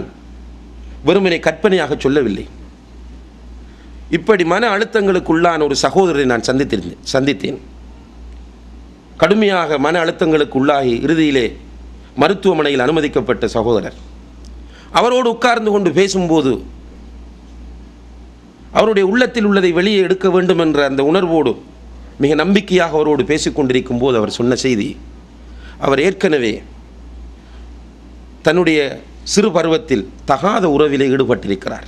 வெறுமனே கற்பனையாக சொல்லவில்லை. இப்படி மன அழுத்தங்களுக்குள்ளான ஒரு சகோதரரை நான் சந்தித்தேன். கடுமையாக மன அழுத்தங்களுக்கு உள்ளாகி இறுதியிலே மருத்துவமனையில் அனுமதிக்கப்பட்ட சகோதரர். அவரோடு உட்கார்ந்து கொண்டு பேசும்போது அவருடைய உள்ளத்தில் உள்ளதை வெளியே எடுக்க வேண்டும் என்ற அந்த உணர்வோடு மிக நம்பிக்கையாக அவரோடு பேசிக்கொண்டிருக்கும் போது அவர் சொன்ன செய்தி, அவர் ஏற்கனவே தன்னுடைய சிறு பருவத்தில் தகாத உறவிலே ஈடுபட்டிருக்கிறார்.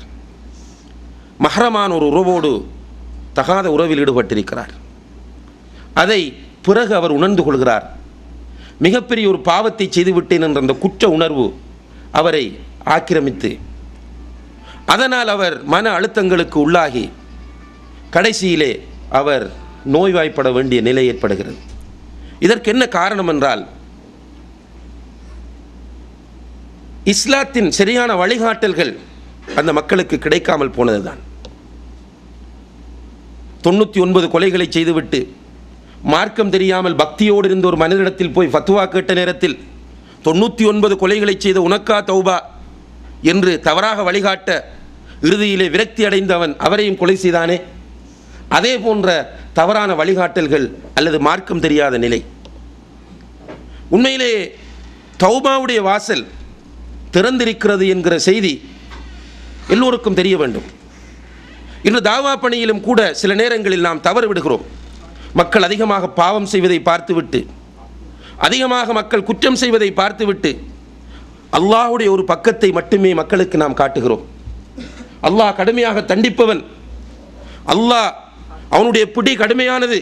மஹ்ரமான ஒரு உறவோடு தகாத உறவில் ஈடுபட்டிருக்கிறார். அதை பிறகு அவர் உணர்ந்து கொள்கிறார். மிகப்பெரிய ஒரு பாவத்தை செய்துவிட்டேன் என்ற அந்த குற்ற உணர்வு அவரை ஆக்கிரமித்து, அதனால் அவர் மன அழுத்தங்களுக்கு உள்ளாகி கடைசியிலே அவர் நோய்வாய்ப்பட வேண்டிய நிலை ஏற்படுகிறது. இதற்கு என்ன காரணம் என்றால், இஸ்லாத்தின் சரியான வழிகாட்டல்கள் அந்த மக்களுக்கு கிடைக்காமல் போனதுதான். 99 கொலைகளை செய்துவிட்டு மார்க்கம் தெரியாமல் பக்தியோடு இருந்த ஒரு மனிதனிடத்தில் போய் ஃபத்வா கேட்ட நேரத்தில் 99 கொலைகளை செய்த உனக்கா தௌபா என்று தவறாக வழிகாட்ட இறுதியிலே விரக்தி அடைந்தவன் அவரையும் கொலை செய்தானே. அதே போன்ற தவறான வழிகாட்டல்கள் அல்லது மார்க்கம் தெரியாத நிலை. உண்மையிலே தௌபாவுடைய வாசல் திறந்திருக்கிறது என்கிற செய்தி எல்லோருக்கும் தெரிய வேண்டும். இன்று தாவா பணியிலும் கூட சில நேரங்களில் நாம் தவறு விடுகிறோம். மக்கள் அதிகமாக பாவம் செய்வதை பார்த்துவிட்டு, அதிகமாக மக்கள் குற்றம் செய்வதை பார்த்துவிட்டு அல்லாஹ்வுடைய ஒரு பக்கத்தை மட்டுமே மக்களுக்கு நாம் காட்டுகிறோம். அல்லாஹ் கடுமையாக தண்டிப்பவன், அல்லாஹ் அவனுடைய பிடி கடுமையானது,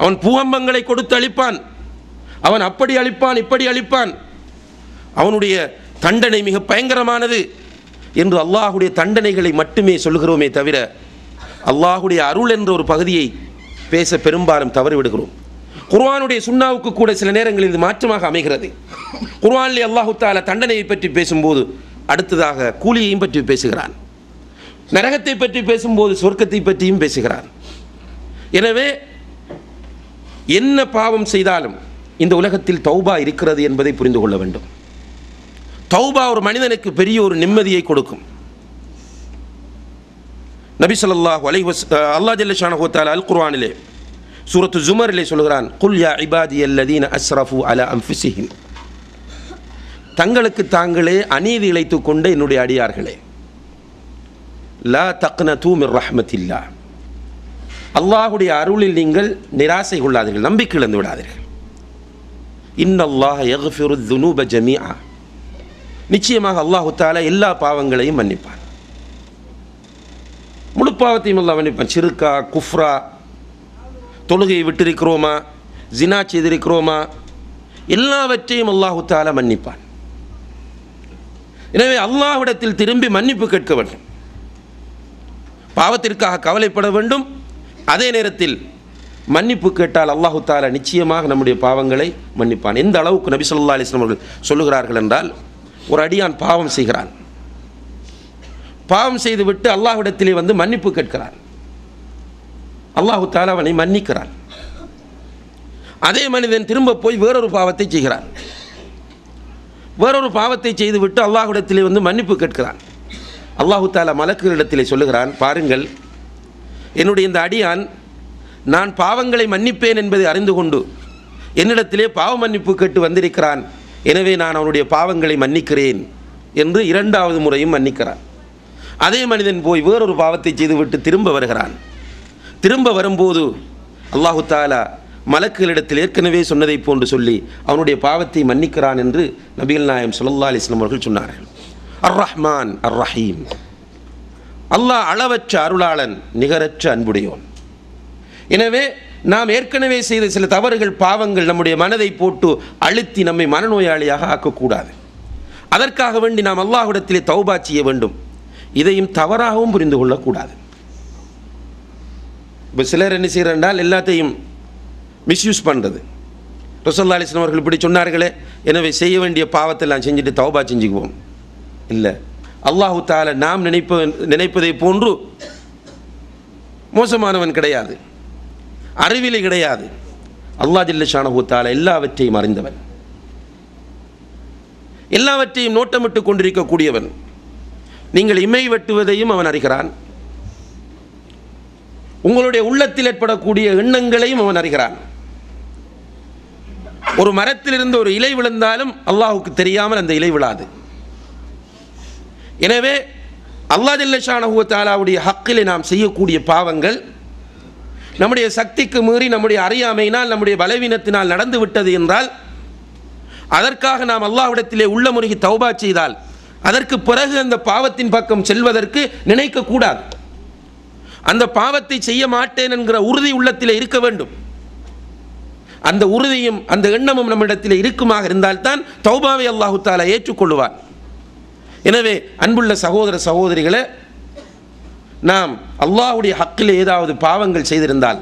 அவன் பூகம்பங்களை கொடுத்து அழிப்பான், அவன் அப்படி அழிப்பான் இப்படி அழிப்பான், அவனுடைய தண்டனை மிக பயங்கரமானது என்று அல்லாஹ்வுடைய தண்டனைகளை மட்டுமே சொல்கிறோமே தவிர அல்லாஹ்வுடைய அருள் என்ற ஒரு பகுதியை பேச பெரும்பாலும் தவறிவிடுகிறோம். குர்ஆனுடைய சுன்னாவுக்கு கூட சில நேரங்களில் இது மாற்றமாக அமைகிறது. குர்ஆனிலே அல்லாஹ் தஆலா தண்டனையை பற்றி பேசும்போது அடுத்ததாக கூலியையும் பற்றி பேசுகிறான், நரகத்தை பற்றி பேசும்போது சொர்க்கத்தை பற்றியும் பேசுகிறான். எனவே என்ன பாவம் செய்தாலும் இந்த உலகத்தில் தௌபா இருக்கிறது என்பதை புரிந்து கொள்ள வேண்டும். தௌபா ஒரு மனிதனுக்கு பெரிய ஒரு நிம்மதியை கொடுக்கும். நபி ஸல்லல்லாஹு அலைஹி வஸல்லம் அல்லாஹ் ஜல்ல ஷானஹு வ தஆலா அல் குர்ஆனிலே சூரத்து ஜுமரிலே சொல்கிறான், குல் யா இபாதியல்லதீன அஸ்ரஃபு அலா அன்ஃபுஸிஹிம், தங்களுக்கு தாங்களே அநீதி இழைத்துக் கொண்ட என்னுடைய அடியார்களே, லா தக்னது மிர் ரஹ்மத்தில்லாஹ், அல்லாஹ்வுடைய அருளில் நீங்கள் நிராசை கொள்ளாதீர்கள், நம்பிக்கை இழந்து விடாதீர்கள். இன்னல்லாஹ யக்ஃபிரு ذுனூப ஜமீஆ, நிச்சயமாக அல்லாஹ் தஆலா எல்லா பாவங்களையும் மன்னிப்பான். முழு பாவத்தையும் அல்லாஹ் மன்னிப்பான். ஷிர்கா, குஃப்ரா, தொழுகையை விட்டிருக்கிறோமா, ஜினா செய்திருக்கிறோமா, எல்லாவற்றையும் அல்லாஹ் தஆலா மன்னிப்பான். எனவே அல்லாஹ்விடத்தில் திரும்பி மன்னிப்பு கேட்க வேண்டும், பாவத்திற்காக கவலைப்பட வேண்டும். அதே நேரத்தில் மன்னிப்பு கேட்டால் அல்லாஹ் தஆலா நிச்சயமாக நம்முடைய பாவங்களை மன்னிப்பான். எந்த அளவுக்கு நபி ஸல்லல்லாஹு அலைஹி வஸல்லம் அவர்கள் சொல்லுகிறார்கள் என்றால், ஒரு அடியான் பாவம் செய்கிறான், பாவம் செய்துவிட்டு அல்லாஹ்விடத்திலே வந்து மன்னிப்பு கேட்கிறான், அல்லாஹ் தஆலா அவனை மன்னிக்கிறான். அதே மனிதன் திரும்ப போய் வேறொரு பாவத்தை செய்கிறான், வேறொரு பாவத்தை செய்துவிட்டு அல்லாஹ்விடத்திலே வந்து மன்னிப்பு கேட்கிறான். அல்லாஹ் தஆலா மலக்குகளிடத்திலே சொல்லுகிறான், பாருங்கள், என்னுடைய இந்த அடியான் நான் பாவங்களை மன்னிப்பேன் என்பதை அறிந்து கொண்டு என்னிடத்திலே பாவ மன்னிப்பு கேட்டு வந்திருக்கிறான், எனவே நான் அவனுடைய பாவங்களை மன்னிக்கிறேன் என்று இரண்டாவது முறையும் மன்னிக்கிறான். அதே மனிதன் போய் வேறொரு பாவத்தை செய்துவிட்டு திரும்ப வருகிறான். திரும்ப வரும்போது அல்லாஹ் தஆலா மலக்குகளிடத்தில் ஏற்கனவே சொன்னதை போன்று சொல்லி அவனுடைய பாவத்தை மன்னிக்கிறான் என்று நபிகள் நாயகம் ஸல்லல்லாஹு அலைஹி வஸல்லம் அவர்கள் சொன்னார்கள். அர் ரஹ்மான் அர் ரஹீம், அல்லாஹ் அளவற்ற அருளாளன், நிகரற்ற அன்புடையோன். எனவே நாம் ஏற்கனவே செய்த சில தவறுகள், பாவங்கள் நம்முடைய மனதை போட்டு அழுத்தி நம்மை மனநோயாளியாக ஆக்கக்கூடாது. அதற்காக வேண்டி நாம் அல்லாஹ்விடத்திலே தௌபா செய்ய வேண்டும். இதையும் தவறாகவும் புரிந்து கொள்ளக்கூடாது. இப்போ சிலர் என்ன செய்கிறார்கள், எல்லாத்தையும் மிஸ்யூஸ் பண்ணுறது. ரசூலுல்லாஹி அலைஹி வஸல்லம் அவர்கள் இப்படி சொன்னார்களே, எனவே செய்ய வேண்டிய பாவத்தெல்லாம் செஞ்சுட்டு தௌபா செஞ்சுக்குவோம். இல்லை, அல்லாஹு தஆலா நாம் நினைப்பதை போன்று மோசமானவன் கிடையாது, அறிவிலி கிடையாது. அல்லாஹ் ஜல்ல ஷானஹு தஆலா எல்லாவற்றையும் அறிந்தவன், எல்லாவற்றையும் நோட்டமிட்டு கொண்டிருக்கக்கூடியவன். நீங்கள் இமை வெட்டுவதையும் அவன் அறிகிறான், உங்களுடைய உள்ளத்தில் ஏற்படக்கூடிய எண்ணங்களையும் அவன் அறிகிறான். ஒரு மரத்திலிருந்து ஒரு இலை விழுந்தாலும் அல்லாஹுக்கு தெரியாமல் அந்த இலை விழாது. எனவே அல்லாஹ் ஜல்ல ஷானஹு தஆலாவுடைய ஹக்கிலே நாம் செய்யக்கூடிய பாவங்கள் நம்முடைய சக்திக்கு மீறி நம்முடைய அறியாமையினால் நம்முடைய பலவீனத்தினால் நடந்து விட்டது என்றால் அதற்காக நாம் அல்லாஹ்விடத்திலே உள்ளமுருகி தௌபா செய்தால் அதற்கு பிறகு அந்த பாவத்தின் பக்கம் செல்வதற்கு நினைக்கக்கூடாது. அந்த பாவத்தை செய்ய மாட்டேன் என்கிற உறுதி உள்ளத்திலே இருக்க வேண்டும். அந்த உறுதியும் அந்த எண்ணமும் நம்மிடத்தில் இருக்குமாக இருந்தால்தான் தௌபாவை அல்லாஹு தஆலா ஏற்றுக்கொள்வார். எனவே அன்புள்ள சகோதர சகோதரிகளே, நாம் அல்லாஹ்வுடைய ஹக்கில் ஏதாவது பாவங்கள் செய்திருந்தால்,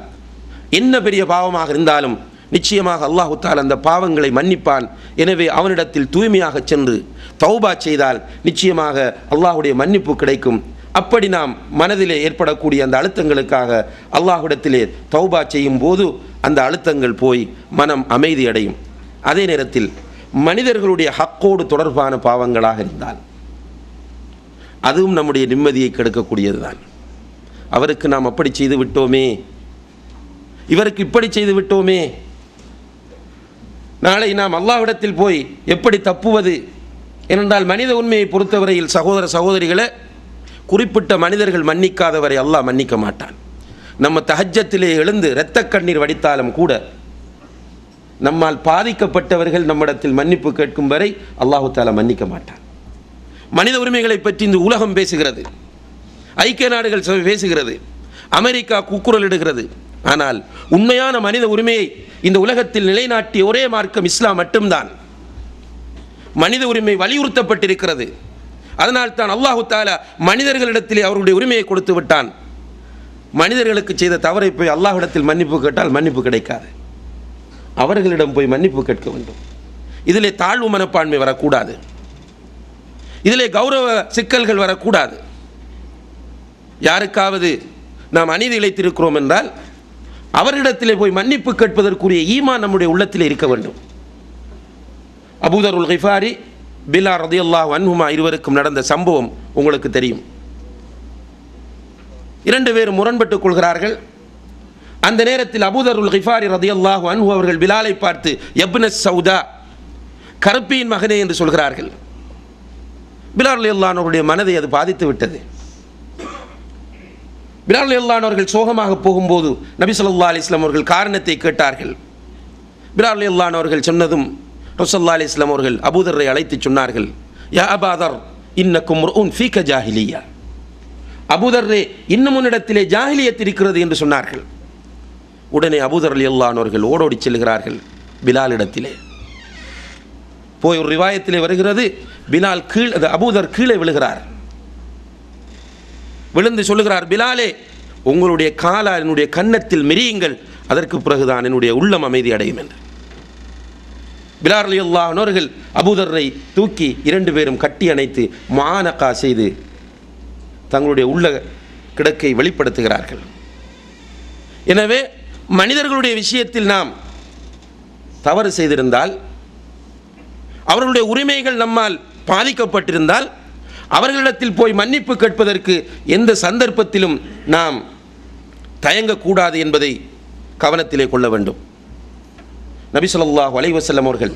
என்ன பெரிய பாவமாக இருந்தாலும் நிச்சயமாக அல்லாஹு தஆலா அந்த பாவங்களை மன்னிப்பான். எனவே அவனிடத்தில் தூய்மையாக சென்று தௌபா செய்தால் நிச்சயமாக அல்லாஹ்வுடைய மன்னிப்பு கிடைக்கும். அப்படி நாம் மனதிலே ஏற்படக்கூடிய அந்த அழுத்தங்களுக்காக அல்லாஹ்விடத்திலே தௌபா செய்யும் போது அந்த அழுத்தங்கள் போய் மனம் அமைதி அடையும். அதே நேரத்தில் மனிதர்களுடைய ஹக்கோடு தொடர்பான பாவங்களாக இருந்தால் அதுவும் நம்முடைய நிம்மதியை கெடுக்கக்கூடியது தான். அவருக்கு நாம் அப்படி செய்து விட்டோமே, இவருக்கு இப்படி செய்து விட்டோமே, நாளை நாம் அல்லாஹ்விடத்தில் போய் எப்படி தப்புவது ஏனென்றால் மனித உண்மையை பொறுத்தவரையில் சகோதர சகோதரிகளை குறிப்பிட்ட மனிதர்கள் மன்னிக்காதவரை அல்லாஹ் மன்னிக்க மாட்டான். நம்ம தஹஜ்ஜத்திலே எழுந்து இரத்த கண்ணீர் வடித்தாலும் கூட நம்மால் பாதிக்கப்பட்டவர்கள் நம்மிடத்தில் மன்னிப்பு கேட்கும் வரை அல்லாஹு தஆலா மன்னிக்க மாட்டான். மனித உரிமைகளை பற்றி இந்த உலகம் பேசுகிறது, ஐக்கிய நாடுகள் சபை பேசுகிறது, அமெரிக்கா கூக்குரலிடுகிறது. ஆனால் உண்மையான மனித உரிமையை இந்த உலகத்தில் நிலைநாட்டிய ஒரே மார்க்கம் இஸ்லாம் மட்டும்தான். மனித உரிமை வலியுறுத்தப்பட்டிருக்கிறது. அதனால் தான் அல்லாஹு தஆலா மனிதர்களிடத்திலே அவருடைய உரிமையை கொடுத்து விட்டான். மனிதர்களுக்கு செய்த தவறை போய் அல்லாஹ்விடத்தில் மன்னிப்பு கேட்டால் மன்னிப்பு கிடைக்காது. அவர்களிடம் போய் மன்னிப்பு கேட்க வேண்டும். இதிலே தாழ்வு மனப்பான்மை வரக்கூடாது, இதிலே கௌரவ சிக்கல்கள் வரக்கூடாது. யாருக்காவது நாம் அநீதி இழைத்திருக்கிறோம் என்றால் அவர்களிடத்திலே போய் மன்னிப்பு கேட்பதற்குரிய ஈமான் நம்முடைய உள்ளத்திலே இருக்க வேண்டும். அபூதருல் கிஃபாரி பிலால் ரலியல்லாஹு அன்ஹுமா இருவருக்கும் நடந்த சம்பவம் உங்களுக்கு தெரியும். இரண்டு பேரும் முரண்பட்டுக் கொள்கிறார்கள். அந்த நேரத்தில் அபூதருல் கிஃபாரி ரலியல்லாஹு அன்ஹு அவர்கள் பிலாலை பார்த்து யப்ன சௌதா, கருப்பியின் மகனே என்று சொல்கிறார்கள். பிலால் ரலியல்லாஹு அன்ஹுடைய மனதை அது பாதித்து விட்டது. பிலால் ரலியல்லாஹு அன்ஹு அவர்கள் சோகமாக போகும்போது நபி ஸல்லல்லாஹு அலைஹி வஸல்லம் அவர்கள் காரணத்தை கேட்டார்கள். பிலால் ரலியல்லாஹு அன்ஹு அவர்கள் சொன்னதும் ரசூலுல்லாஹி அலைஹி வஸல்லம் அவர்கள் அபூதரை அழைத்து சொன்னார்கள், யா அபாதர் இன்னக்கும் ருன் ஃபீக ஜாஹிலியா, அபூதர்ரே இன்னும் உன்னிடத்திலே ஜாஹிலியத் இருக்கிறது என்று சொன்னார்கள். உடனே அபூதர் ரலியல்லாஹு அன்ஹு அவர்கள் ஓடோடி செல்கிறார்கள் பிலாலிடத்திலே. போய் ஒரு ரிவாயத்திலே வருகிறது, பிலால் அபூதர் கீழே விழுகிறார். விழுந்து சொல்லுகிறார், பிலாலே உங்களுடைய காலால் என்னுடைய கன்னத்தில் மிரியுங்கள், அதற்கு பிறகுதான் என்னுடைய உள்ளம் அமைதி அடையும் என்று. பிலால் ரலியல்லாஹு அன்ஹு அவர்கள் அபூதரை தூக்கி இரண்டு பேரும் கட்டி அணைத்து முஆனகா செய்து தங்களுடைய உள்ள கிடக்கை வெளிப்படுத்துகிறார்கள். எனவே மனிதர்களுடைய விஷயத்தில் நாம் தவறு செய்திருந்தால், அவர்களுடைய உரிமைகள் நம்மால் பாதிக்கப்பட்டிருந்தால் அவர்களிடத்தில் போய் மன்னிப்பு கேட்பதற்கு எந்த சந்தர்ப்பத்திலும் நாம் தயங்கக்கூடாது என்பதை கவனத்திலே கொள்ள வேண்டும். நபி ஸல்லல்லாஹு அலைஹி வஸல்லம் அவர்கள்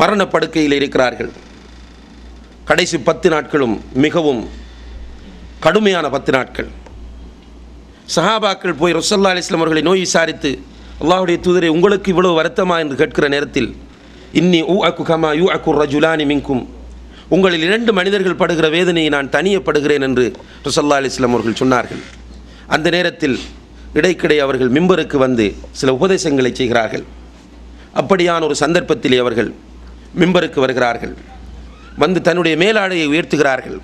மரணப்படுக்கையில் இருக்கிறார்கள். கடைசி 10 நாட்களும் மிகவும் கடுமையான 10 நாட்கள். சஹாபாக்கள் போய் ரசூலுல்லாஹி அலைஹி வஸல்லம் அவர்களை நோய் விசாரித்து, அல்லாஹ்வுடைய தூதரே உங்களுக்கு இவ்வளவு வருத்தமா என்று கேட்கிற நேரத்தில், இன்னி ஊஅகு கமா யூஅகு ரஜுலானி மின்கும், உங்களில் 2 மனிதர்கள் படுகிற வேதனையை நான் தனியப்படுகிறேன் என்று ரசூலுல்லாஹி அலைஹி வஸல்லம் அவர்கள் சொன்னார்கள். அந்த நேரத்தில் இடைக்கிடை அவர்கள் மிம்பருக்கு வந்து சில உபதேசங்களை செய்கிறார்கள். அப்படியான ஒரு சந்தர்ப்பத்திலே அவர்கள் மிம்பருக்கு வருகிறார்கள். வந்து தன்னுடைய மேலாடையை உயர்த்துகிறார்கள்.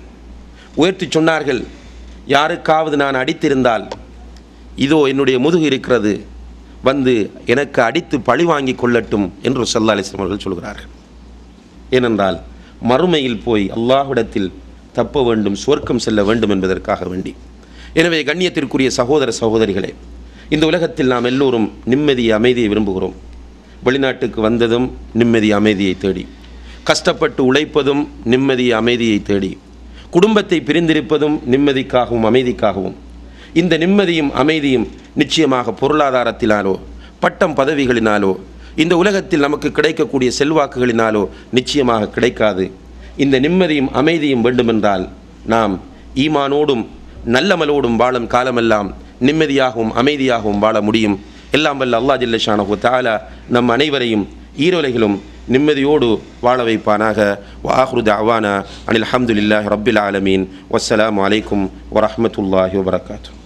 உயர்த்தி சொன்னார்கள், யாருக்காவது நான் அடித்திருந்தால் இதோ என்னுடைய முதுகு இருக்கிறது, வந்து எனக்கு அடித்து பழி வாங்கி கொள்ளட்டும் என்று ஸல்லல்லாஹு அலைஹி வஸல்லம் அவர்கள் சொல்கிறார்கள். ஏனென்றால் மறுமையில் போய் அல்லாஹ்விடத்தில் தப்ப வேண்டும், சுவர்க்கம் செல்ல வேண்டும் என்பதற்காக வேண்டி. எனவே கண்ணியத்திற்குரிய சகோதர சகோதரிகளே, இந்த உலகத்தில் நாம் எல்லோரும் நிம்மதி அமைதியை விரும்புகிறோம். வெளிநாட்டுக்கு வந்ததும் நிம்மதி அமைதியை தேடி, கஷ்டப்பட்டு உழைப்பதும் நிம்மதி அமைதியை தேடி, குடும்பத்தை பிரிந்திருப்பதும் நிம்மதிக்காகவும் அமைதிக்காகவும். இந்த நிம்மதியும் அமைதியும் நிச்சயமாக பொருளாதாரத்தினாலோ பட்டம் பதவிகளினாலோ இந்த உலகத்தில் நமக்கு கிடைக்கக்கூடிய செல்வாக்குகளினாலோ நிச்சயமாக கிடைக்காது. இந்த நிம்மதியும் அமைதியும் வேண்டுமென்றால் நாம் ஈமானோடும் நல்லமலோடும் வாழும் காலமெல்லாம் நிம்மதியாகவும் அமைதியாகவும் வாழ முடியும். எல்லாம் வல்ல அல்லாஹ் ஜல்ல ஷானஹு தஆலா நம் அனைவரையும் ஈரோலைகளும் நிம்மதியோடு வாழ வைப்பானாக. வஆஹிரு தஅவானா அனில் ஹம்துலில்லாஹி ரப்பில் ஆலமீன். வஸ்ஸலாமு அலைக்கும் வரஹ்மத்துல்லாஹி வபரகாத்துஹு.